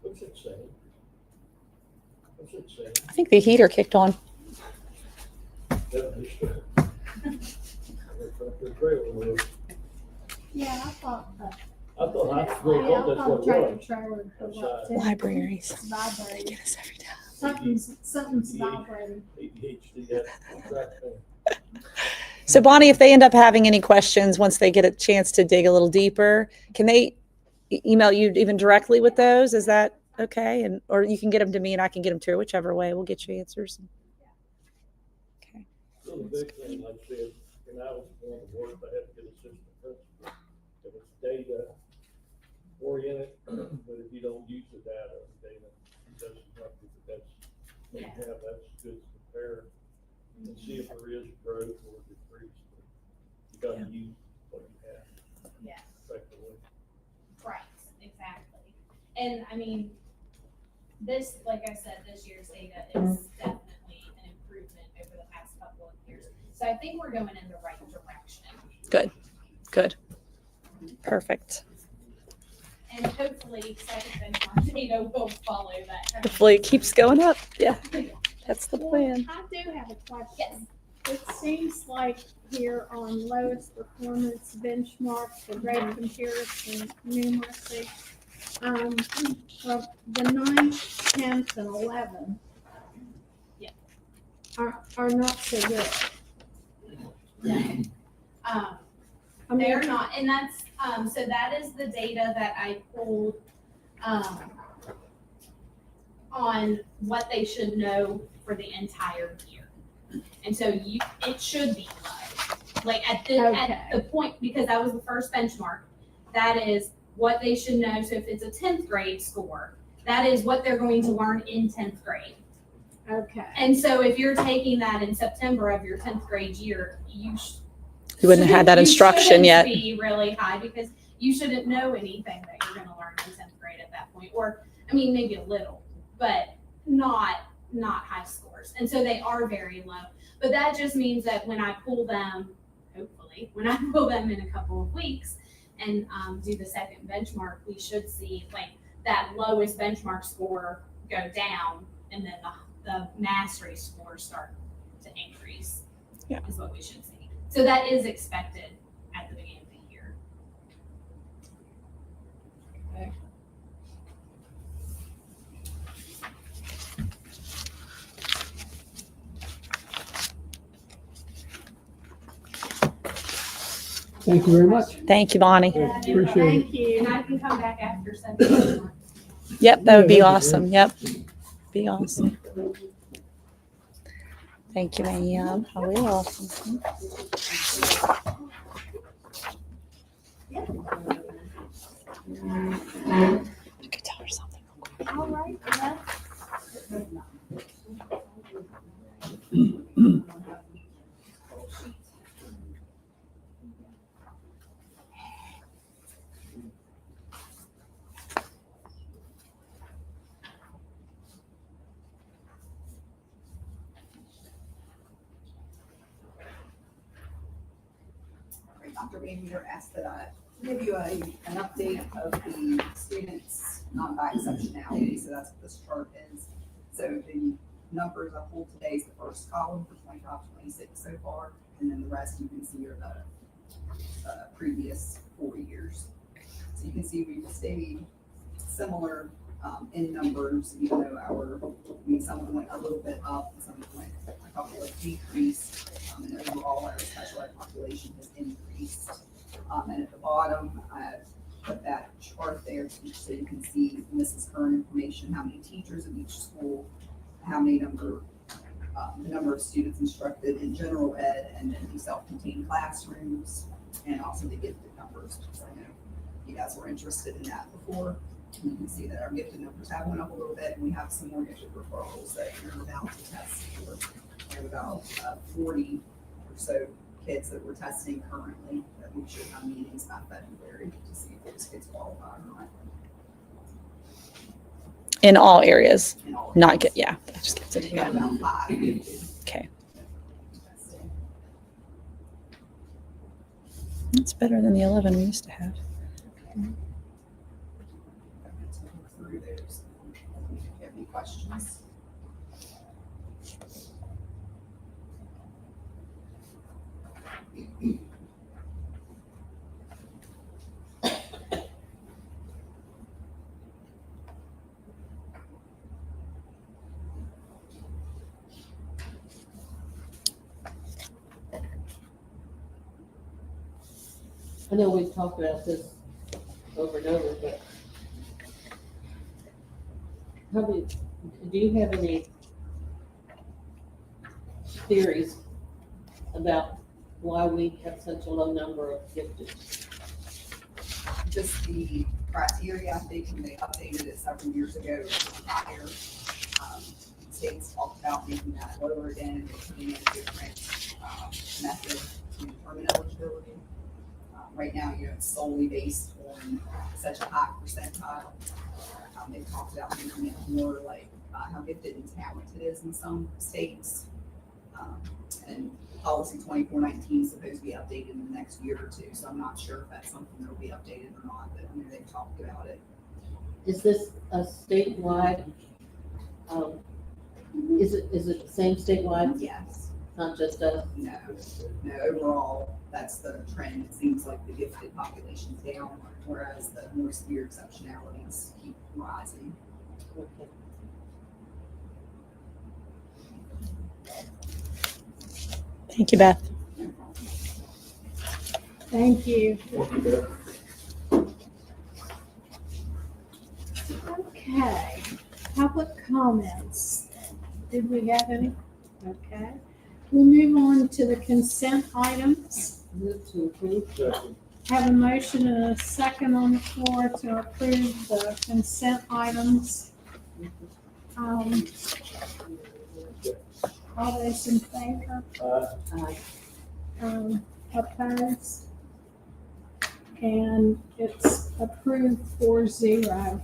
What's it say? What's it say? I think the heater kicked on. Yeah, I thought I thought tractor trailer could go up too. Libraries. It's vibrating. They get us every time. Something's vibrating. So Bonnie, if they end up having any questions once they get a chance to dig a little deeper, can they email you even directly with those? Is that okay? And or you can get them to me and I can get them to her, whichever way. We'll get you answers. Okay. So the big thing, like I said, when I was going to work, I had to get assistant principal. It was data oriented, but if you don't use the data doesn't help you, but that's, that's good to compare and see if there is growth or decrease. You gotta use what you have. Yeah. Effectively. Right, exactly. And I mean, this, like I said, this year's data is definitely an improvement over the past couple of years. So I think we're going in the right direction. Good. Good. Perfect. And hopefully second benchmark data will follow that. Hopefully it keeps going up. Yeah. That's the Well, plan. I do have a question. It seems like here on lowest performance benchmark for grade comparison numeracy, of the 9th, 10th, and 11th are not so good. They're not, and that's so that is the data that I pulled on what they should know for the entire year. And so it should be low. Like at the point, because that was the first benchmark, that is what they should know. So if it's a 10th grade score, that is what they're going to learn in 10th grade. Okay. And so if you're taking that in September of your 10th grade year, you wouldn't have had that instruction yet. Be really high because you shouldn't know anything that you're going to learn in 10th grade at that point. Or, I mean, maybe a little, but not high scores. And so they are very low. But that just means that when I pull them, hopefully, when I pull them in a couple of weeks and do the second benchmark, we should see like that lowest benchmark score go down and then the mastery scores start to increase. Yeah. Is what we should see. So that is expected at the beginning of the year. Okay. Thank you very much. Thank you, Bonnie. Appreciate it. Thank you. And I can come back after 7. Yep, that would be awesome. Yep. Be awesome. Thank you, ma'am. I will. I could tell her something. All right. Dr. Van Meter asked that I give you an update of the students by exceptionality. So that's what this chart is. So the numbers I pulled today is the first column for 25-26 so far, and then the rest you can see are the previous 4 years. So you can see we've stayed similar in numbers, even though some of them went a little bit up, and some of them went a couple of decreased, and overall our special ed population has increased. And at the bottom, I put that chart there so you can see, and this is current information, how many teachers in each school, how many the number of students instructed in general ed, and then the self-contained classrooms, and also the gifted numbers. So I know you guys were interested in that before. And you can see that our gifted numbers have went up a little bit, and we have some more gifted referrals that we're about to test for. We have about 40 or so kids that we're testing currently that we should have meetings by February to see if those kids qualify or not. In all areas, In all not areas. get, yeah, that just gets it. We have Yeah. about 5 gifted Okay. testing. That's better than the 11 we used to have. Through those. If you have any questions. I know we've talked about this over and over, but do you have any theories about why we have such a low number of gifted? Just the criteria, I think, when they updated it several years ago, was higher. States talked about making that lower again, and putting in a different method to determine eligibility. Right now, it's solely based on such a high percentile. They talked about making it more like how gifted and talented it is in some states. And policy 2419 is supposed to be updated in the next year or two, so I'm not sure if that's something that will be updated or not, but I know they've talked about it. Is this a statewide, is it the same statewide? Yes. Not just us? No, overall, that's the trend. It seems like the gifted population's down, whereas the more severe exceptionalities keep rising. Okay. Thank you, Beth. Thank you. Okay, public comments. Did we have any? Okay. We'll move on to the consent items. Move to approve. Have a motion and a second on the floor to approve the consent items. All those in favor? Opposed? And it's approved 4-0.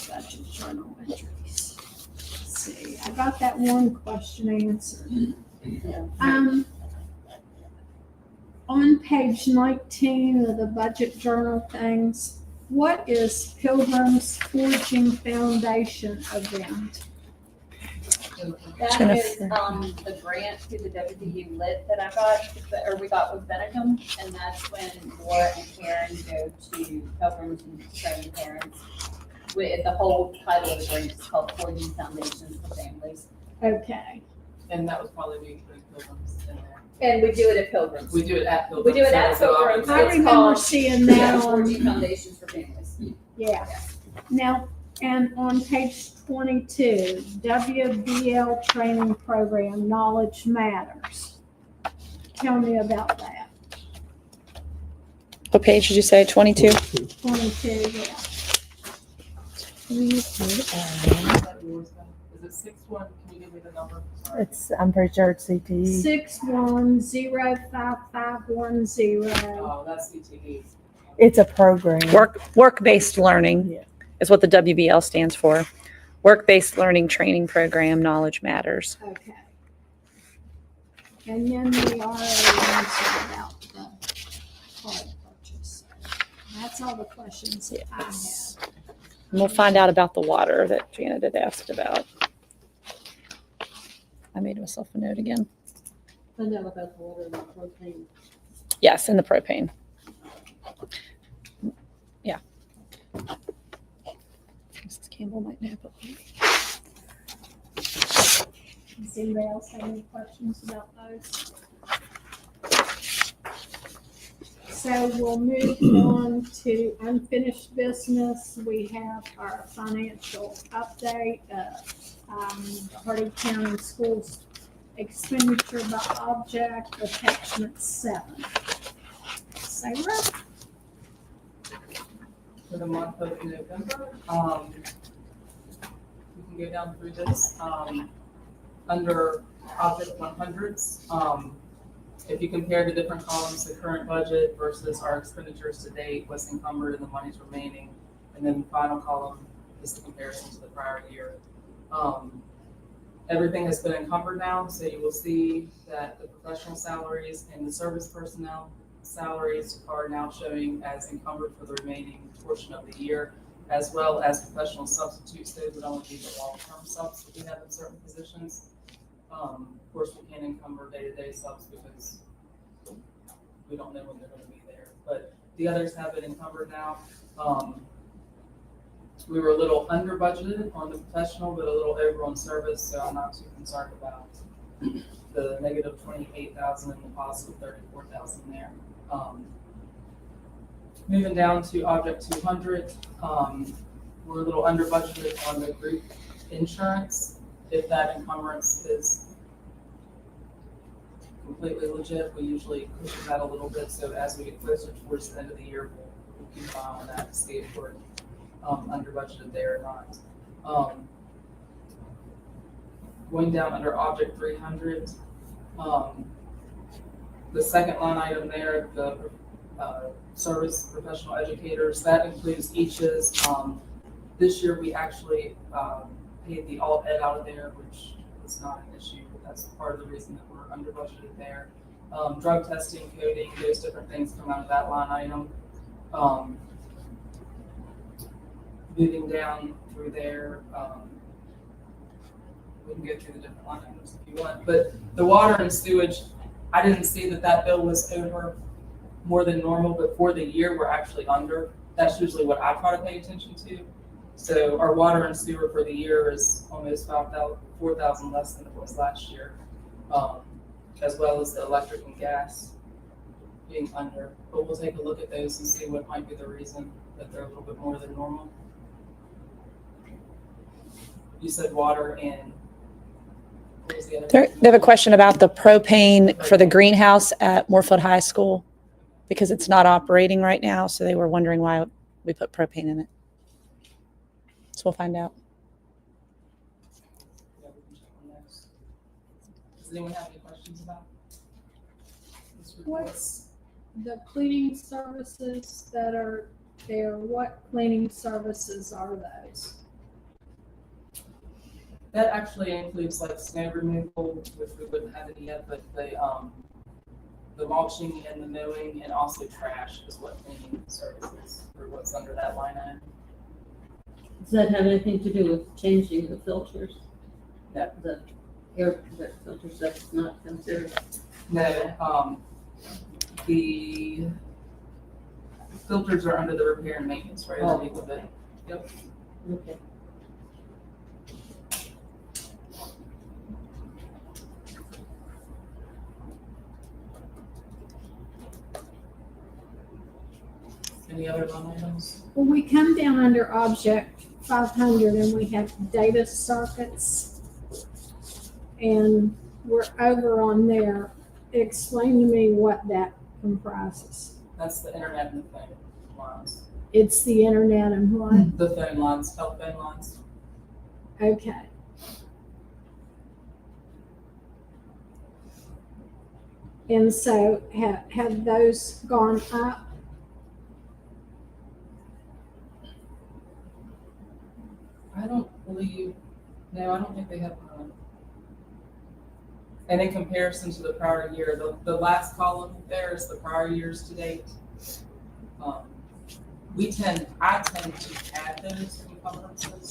Budget journal entries. Let's see, I got that one question answered. On page 19 of the budget journal things, what is Pilgrim's Forging Foundation event? That is the grant through the WVU Lit that I got, or we got with Benecum, and that's when Laura and Karen go to Pilgrims and train parents. The whole title of the grant is called Forging Foundations for Families. Okay. And that was probably me putting Pilgrims in there. And we do it at Pilgrims. We do it at Pilgrims. We do it at Pilgrims. I remember seeing that on. Forging Foundations for Families. Yeah. Now, and on page 22, WBL training program, Knowledge Matters. Tell me about that. What page did you say? 22? 22, yeah. Is it 6-1? Can you give me the number? Sorry. I'm pretty sure it's CTE. 61055110. Oh, that's CTE. It's a program. Work-based learning is what the WBL stands for. Work-based learning training program, Knowledge Matters. Okay. And then we already answered about the card purchase. That's all the questions that I Yes. have. And we'll find out about the water that Janet had asked about. I made myself a note again. Find out about the water and the propane. Yes, and the propane. Yeah. Mrs. Campbell might nap up. Does anybody else have any questions about those? So we'll move on to unfinished business. We have our financial update, Hardy County Schools expenditure by object, attachment 7. Sarah? For the month of November, we can go down through this, under object 100s, if you compare the different columns, the current budget versus our expenditures to date, what's encumbered and the monies remaining, and then the final column is the comparison to the prior year. Everything has been encumbered now, so you will see that the professional salaries and the service personnel salaries are now showing as encumbered for the remaining portion of the year, as well as professional substitutes. Those would only be the long-term subs that we have in certain positions. Of course, we can't encumber day-to-day subs because we don't know when they're going to be there. But the others have been encumbered now. We were a little under budgeted on the professional, but a little over on service, so I'm not too concerned about the negative 28,000 and the positive 34,000 there. Moving down to object 200, we're a little under budgeted on the group insurance. If that encumbrance is completely legit, we usually push that a little bit. So as we get closer towards the end of the year, we'll keep an eye on that to see if we're under budgeted there or not. Going down under object 300, the second line item there, the service professional educators, that includes each's. This year we actually paid the alt ed out of there, which was not an issue, but that's part of the reason that we're under budgeted there. Drug testing, coding, those different things come out of that line item. Moving down through there, we can go through the different line items if you want, but the water and sewage, I didn't see that bill was over more than normal, but for the year, we're actually under. That's usually what I try to pay attention to. So our water and sewer for the year is almost 4,000 less than it was last year, as well as the electric and gas being under. But we'll take a look at those and see what might be the reason that they're a little bit more than normal. You said water and what was the other? They have a question about the propane for the greenhouse at Moorefield High School because it's not operating right now. So they were wondering why we put propane in it. So we'll find out. Yeah, we can check on those. Does anyone have any questions about this report? What's the cleaning services that are there? What cleaning services are those? That actually includes like snow removal, which we wouldn't have any yet, but the mulching and the mowing and also trash is what cleaning services or what's under that line item. Does that have anything to do with changing the filters? No. The air filters, that's not considered? No, the filters are under the repair and maintenance, right? Oh. Underneath of it. Yep. Okay. Any other line items? Well, we come down under object 500 and we have data circuits. And we're over on there. Explain to me what that comprises. That's the internet and the phone lines. It's the internet and what? The phone lines, telephone lines. Okay. And so have those gone up? I don't believe, no, I don't think they have. And in comparison to the prior year, the last column there is the prior years to date. I tend to add those encumbrances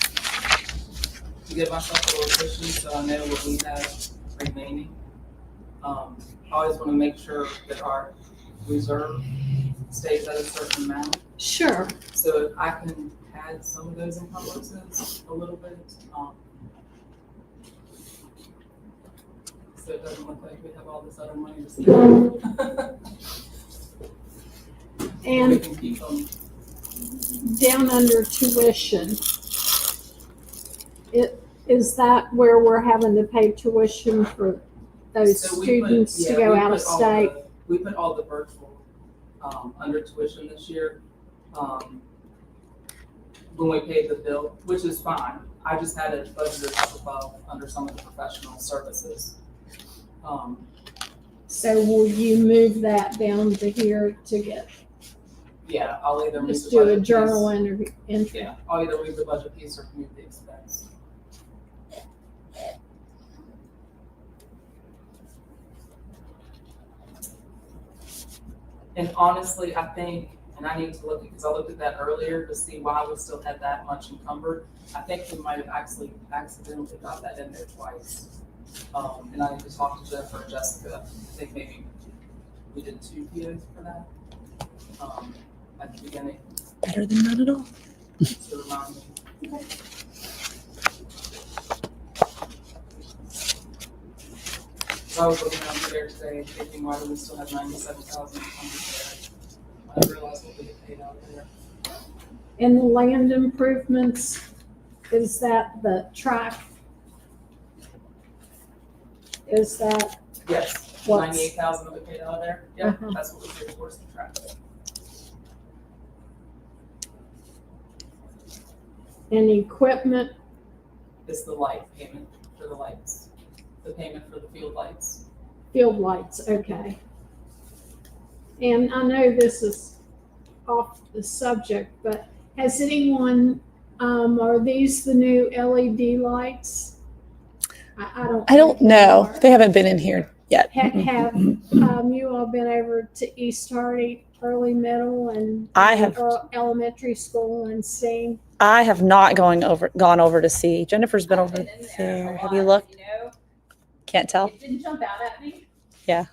to give myself a little cushion so I know what we have remaining. I always want to make sure that our reserve stays at a certain amount. Sure. So if I can add some of those encumbrances a little bit, so it doesn't look like we have all this other money to spend. We And can keep them. down under tuition, is that where we're having to pay tuition for those So students to go out of state? We put all the virtual under tuition this year. When we paid the bill, which is fine. I just had it budgeted up above under some of the professional services. So will you move that down to here to get, Yeah, I'll either move just the do a budget journal piece. entry? Yeah, I'll either move the budget piece or move the expense. And honestly, I think, and I need to look, because I looked at that earlier to see why we still had that much encumbered. I think we might have actually accidentally got that in there twice. And I need to talk to Jennifer and Jessica. I think maybe we did 2 POs for that at the beginning. Better than none at all. To remind me. Okay. So I was looking out there today thinking, why do we still have 97,000 there? I realized what we had paid out there. And the land improvements, is that the track? Is that, Yes, What's- 98,000 that we paid out of there. Yeah, Uh-huh. that's what we paid towards the track. and equipment? It's the light payment for the lights, the payment for the field lights. Field lights, okay. And I know this is off the subject, but has anyone, are these the new LED lights? I don't know. They haven't been in here yet. Have you all been over to East Hardy, early, middle, and I have. elementary school and seen? I have not gone over to see. Jennifer's been over there. Have you looked? You know, Can't tell. it didn't jump out at me. Yeah.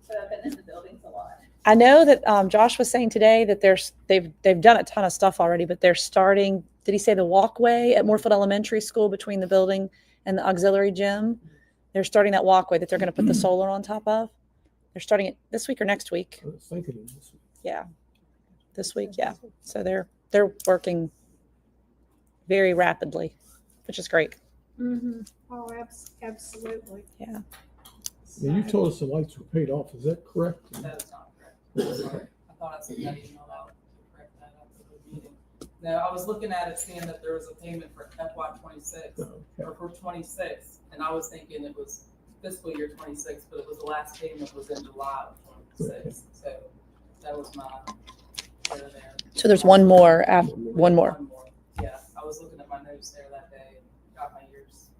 But I've been in the buildings a lot. I know that Josh was saying today that they've done a ton of stuff already, but they're starting. Did he say the walkway at Moorefield Elementary School between the building and the auxiliary gym? They're starting that walkway that they're going to put the solar on top of. They're starting it this week or next week. I was thinking of this. Yeah, this week. Yeah, so they're working very rapidly, which is great. Mm-hmm. Oh, absolutely. Yeah. Yeah, you told us the lights were paid off. Is that correct? That is not correct. Sorry. I thought I sent that email out to correct that after the meeting. No, I was looking at it, seeing that there was a payment for FY26 or for 26, and I was thinking it was fiscal year 26, but it was the last payment was in July of 26. So that was my error there. So there's one more. One more. Yeah, I was looking at my notes there that day and got my years,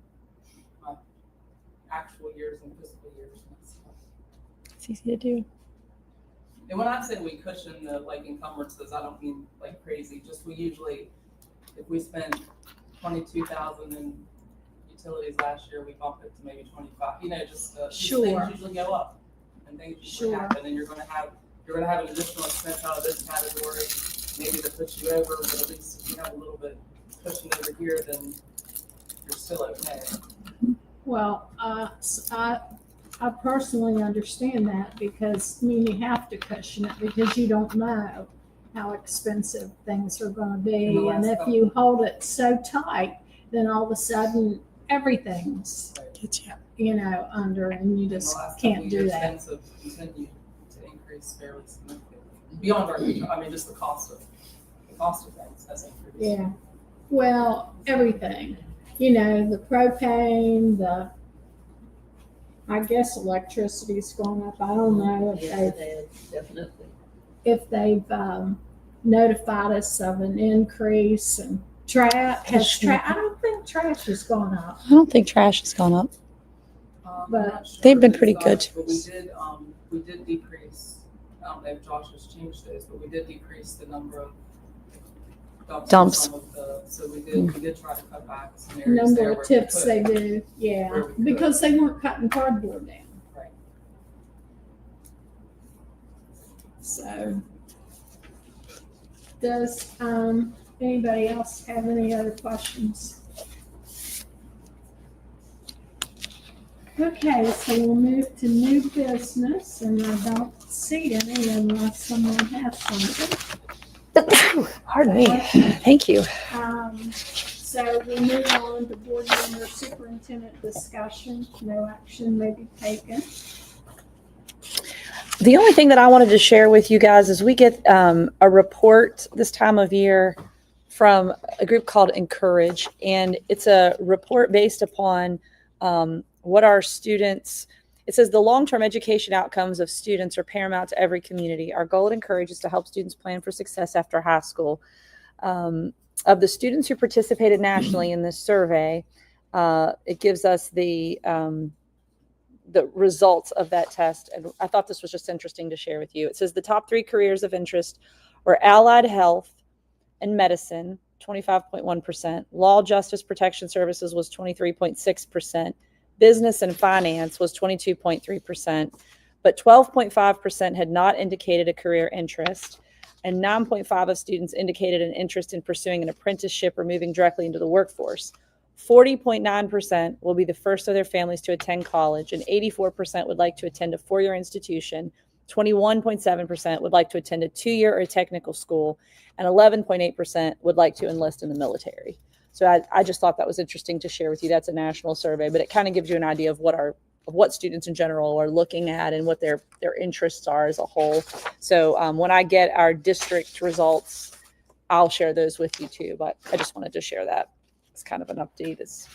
my actual years and fiscal years and stuff. It's easy to do. And when I say we cushion the encumbrances, I don't mean like crazy. Just we usually, if we spend 22,000 in utilities last year, we bump it to maybe 25. You know, just these Sure. things usually go up, and things usually Sure. happen, and you're going to have an additional expense out of this category, maybe to push you over. But at least if you have a little bit cushion over here, then you're still okay. Well, I personally understand that because, I mean, you have to cushion it because you don't know how expensive things are going to be. And if you hold it so tight, then all of a sudden everything's, under, and you just can't do that. Expenses continue to increase fairly significantly beyond our control. I mean, just the cost of things has increased. Yeah. Well, everything, the propane, I guess electricity's going up. I don't know if they've notified us of an increase and I don't think trash has gone up. I don't think trash has gone up. I'm But not sure they've been if pretty it's good. But we did decrease, I don't know if Josh has changed those, but we did decrease the number of dumps. Dumps. So we did try to cut back some areas there number where of we tips could. they do, yeah, where we could. because they weren't cutting cardboard down. Right. So, does anybody else have any other questions? Okay, so we'll move to new business, and I don't see any unless someone has something. Pardon me. Thank you. So we move on to board member superintendent discussion. No action may be taken. The only thing that I wanted to share with you guys is we get a report this time of year from a group called Encourage, and it's a report based upon what our students, it says the long-term education outcomes of students are paramount to every community. Our goal at Encourage is to help students plan for success after high school. Of the students who participated nationally in this survey, it gives us the results of that test. And I thought this was just interesting to share with you. It says the top 3 careers of interest were allied health and medicine, 25.1%. Law, justice, protection services was 23.6%. Business and finance was 22.3%. But 12.5% had not indicated a career interest. And 9.5% of students indicated an interest in pursuing an apprenticeship or moving directly into the workforce. 40.9% will be the first of their families to attend college, and 84% would like to attend a 4-year institution. 21.7% would like to attend a 2-year or technical school, and 11.8% would like to enlist in the military. So I just thought that was interesting to share with you. That's a national survey, but it kind of gives you an idea of what students in general are looking at and what their interests are as a whole. So when I get our district results, I'll share those with you too. But I just wanted to share that. It's kind of an update. It's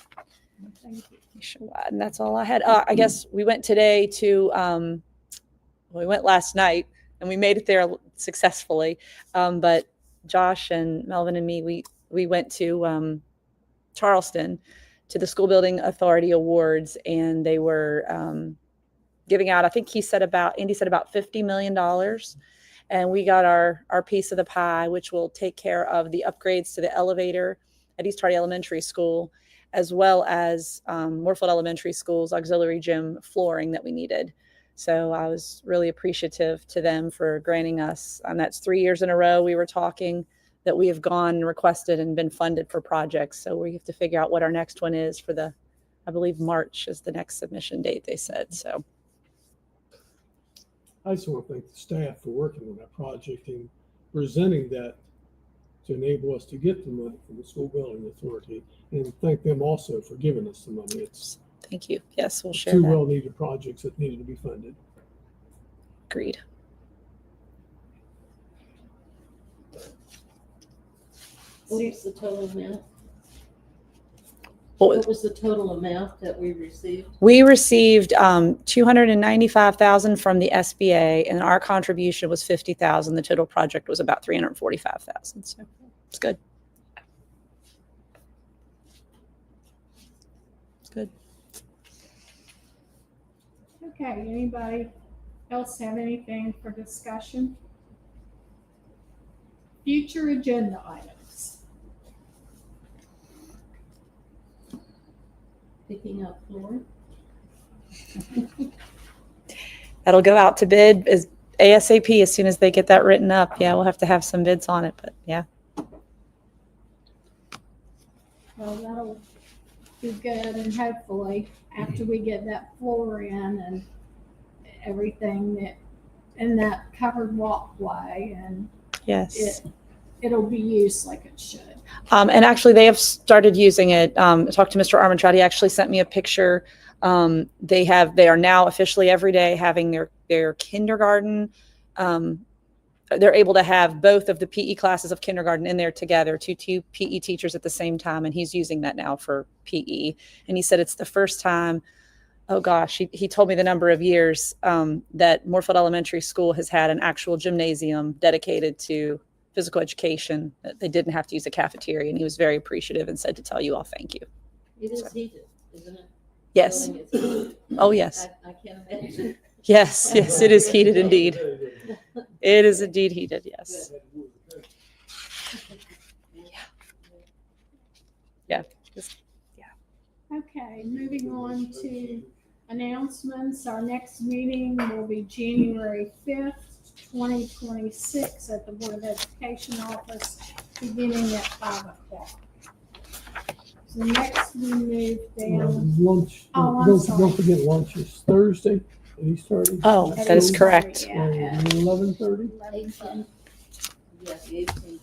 nationwide, and that's all I had. I guess we went today to, we went last night, and we made it there successfully. But Josh and Melvin and me, we went to Charleston to the School Building Authority Awards, and they were giving out, I think Andy said about $50 million. And we got our piece of the pie, which will take care of the upgrades to the elevator at East Hardy Elementary School, as well as Moorefield Elementary School's auxiliary gym flooring that we needed. So I was really appreciative to them for granting us, and that's 3 years in a row we were talking that we have gone and requested and been funded for projects. So we have to figure out what our next one is for I believe March is the next submission date, they said. So I just want to thank the staff for working on that project and presenting that to enable us to get the money from the School Building Authority, and thank them also for giving us the money. It's thank you. Yes, we'll share 2 that. well-needed projects that needed to be funded. Agreed. What was the total amount? What What was the total amount that we received? We received $295,000 from the SBA, and our contribution was $50,000. The total project was about $345,000. So it's good. It's good. Okay, anybody else have anything for discussion? Future agenda items. Picking up floor? That'll go out to bid as ASAP as soon as they get that written up. Yeah, we'll have to have some bids on it, but yeah. Well, that'll be good, and hopefully after we get that floor in and everything in that covered walkway, and Yes. it'll be used like it should. And actually, they have started using it. I talked to Mr. Armantrout. He actually sent me a picture. They are now officially every day having their kindergarten. They're able to have both of the PE classes of kindergarten in there together, two PE teachers at the same time, and he's using that now for PE. And he said it's the first time. Oh gosh, he told me the number of years that Moorefield Elementary School has had an actual gymnasium dedicated to physical education. They didn't have to use a cafeteria, and he was very appreciative and said to tell you all thank you. It is heated, isn't it? Yes. building is heated. Oh, yes. I can't imagine. Yes, yes, it is heated indeed. It is indeed heated, yes. Yeah. Okay, moving on to announcements. Our next meeting will be January 5th, 2026 at the Board of Education office, beginning at 5 o'clock. So next we move down. Lunch, Oh, I'm don't sorry. forget lunch is Thursday at East Hardy. Oh, that is correct. Yeah, yeah. 11:30. 11:10. Yeah, the 18th.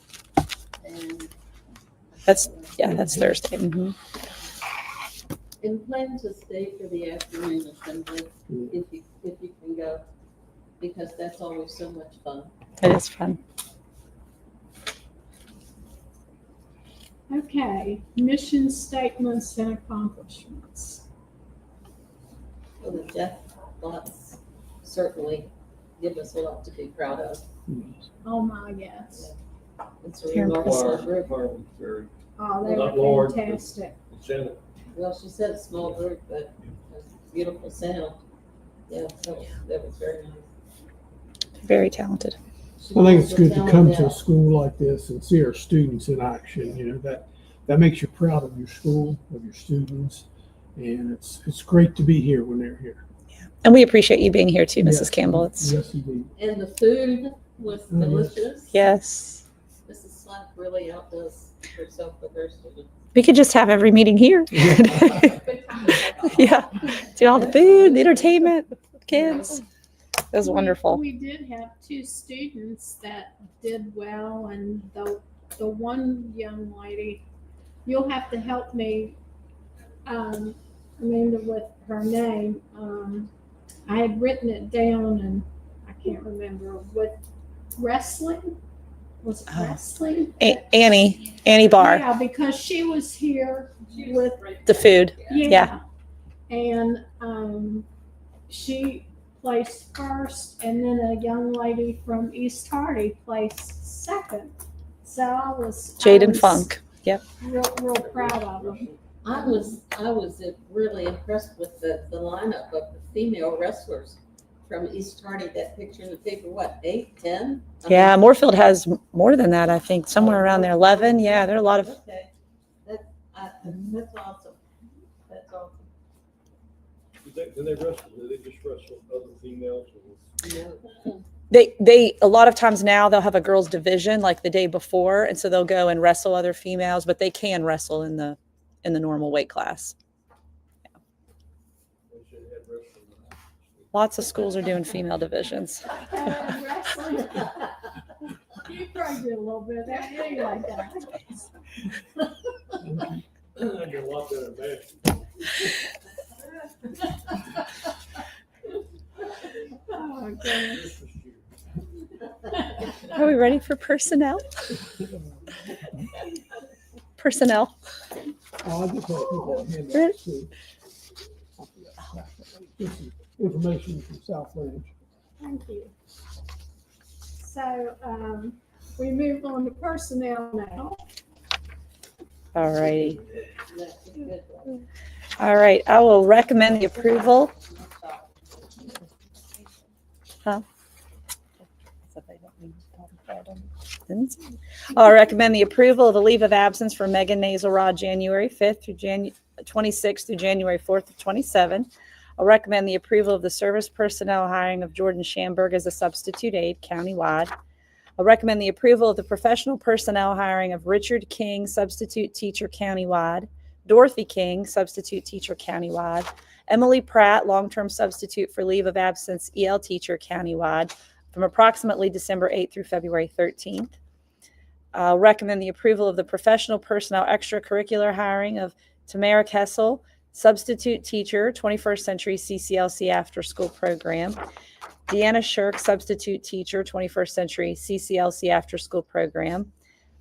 And That's Thursday. Mhm. and plan to stay for the afternoon assembly if you can go, because that's always so much fun. It is fun. Okay, mission statements and accomplishments. Well, the Jeff lots certainly give us a lot to be proud of. Oh my, yes. It's a You're remarkable impressive. group. Oh, they Not were large, but- fantastic. Well, she said a small group, but a beautiful sound. Yeah, that was very nice. Very talented. I think it's good to come to a school like this and see our students in action. You know, that makes you proud of your school, of your students, and it's great to be here when they're here. And we appreciate you being here too, Mrs. Yes, Campbell. It's yes, indeed. And the food was delicious. yes. Mrs. Slack really outdoes herself with her students. We could just have every meeting here. Yeah. Do all the food, the entertainment, kids. It was wonderful. We did have 2 students that did well, and the one young lady, you'll have to help me, Amanda, with her name. I had written it down and I can't remember. With wrestling? Was it wrestling? Annie Barr, Yeah, because she was here with, the food. yeah. And she placed first, and then a young lady from East Hardy placed second. So I was Jaden Funk. Yep. real proud of them. I was really impressed with the lineup of the female wrestlers from East Hardy. That picture in the paper, what, 8, 10? Yeah, Moorefield has more than that, I think, somewhere around there. 11. Yeah, there are a lot of. Okay, that's awesome. That's awesome. Do they wrestle? Do they just wrestle other females? No. They a lot of times now they'll have a girls division like the day before, and so they'll go and wrestle other females, but they can wrestle in the normal weight class. Lots of schools are doing female divisions. Wrestling. You probably did a little bit of that. Yeah, you like that. I get a lot better than that. Oh, goodness. Are we ready for personnel? Personnel. Oh, I just had people hand out too. This is information from South Range. Thank you. So we move on to personnel now. All righty. All right. I will recommend the approval. Huh? I'll recommend the approval of the leave of absence for Megan Nazelrod January 5th through January 26th through January 4th of 27. I'll recommend the approval of the service personnel hiring of Jordan Schamberg as a substitute aide countywide. I'll recommend the approval of the professional personnel hiring of Richard King, substitute teacher countywide, Dorothy King, substitute teacher countywide, Emily Pratt, long-term substitute for leave of absence EL teacher countywide from approximately December 8th through February 13th. I'll recommend the approval of the professional personnel extracurricular hiring of Tamara Kessel, substitute teacher, 21st Century CCLC after school program, Deanna Shirk, substitute teacher, 21st Century CCLC after school program,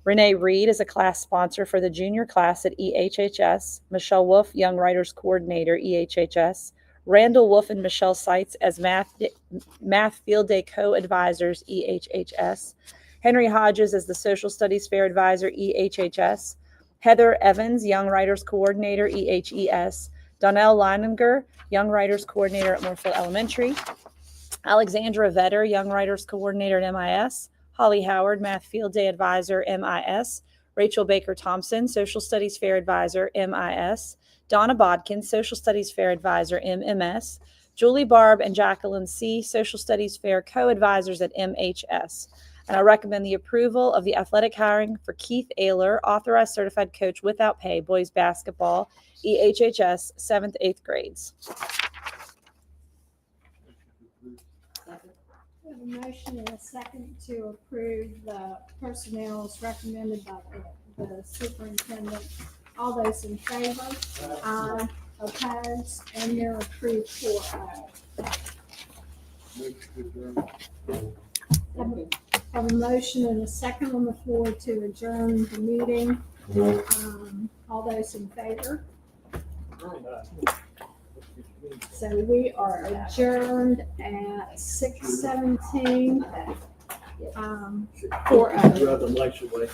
Renee Reed is a class sponsor for the junior class at EHHS, Michelle Wolf, Young Writers Coordinator, EHHS, Randall Wolf and Michelle Seitz as Math Field Day Co-Advisors, EHHS, Henry Hodges as the Social Studies Fair Advisor, EHHS, Heather Evans, Young Writers Coordinator, EHES, Donnell Leininger, Young Writers Coordinator at Moorefield Elementary. Alexandra Vetter, Young Writers Coordinator at MIS. Holly Howard, Math Field Day Advisor, MIS. Rachel Baker Thompson, Social Studies Fair Advisor, MIS. Donna Bodkin, Social Studies Fair Advisor, MMS. Julie Barb and Jacqueline C., Social Studies Fair Co-Advisors at MHS. And I recommend the approval of the athletic hiring for Keith Ayler, Authorized Certified Coach without pay, boys basketball, EHHS, 7th, 8th grades. We have a motion and a second to approve the personnel as recommended by the superintendent. All those in favor? Aye. Opposed? And they're approved 4-0. Have a motion and a second on the floor to adjourn the meeting. All those in favor? So we are adjourned at 6:17. 4-0. Rather nicer way.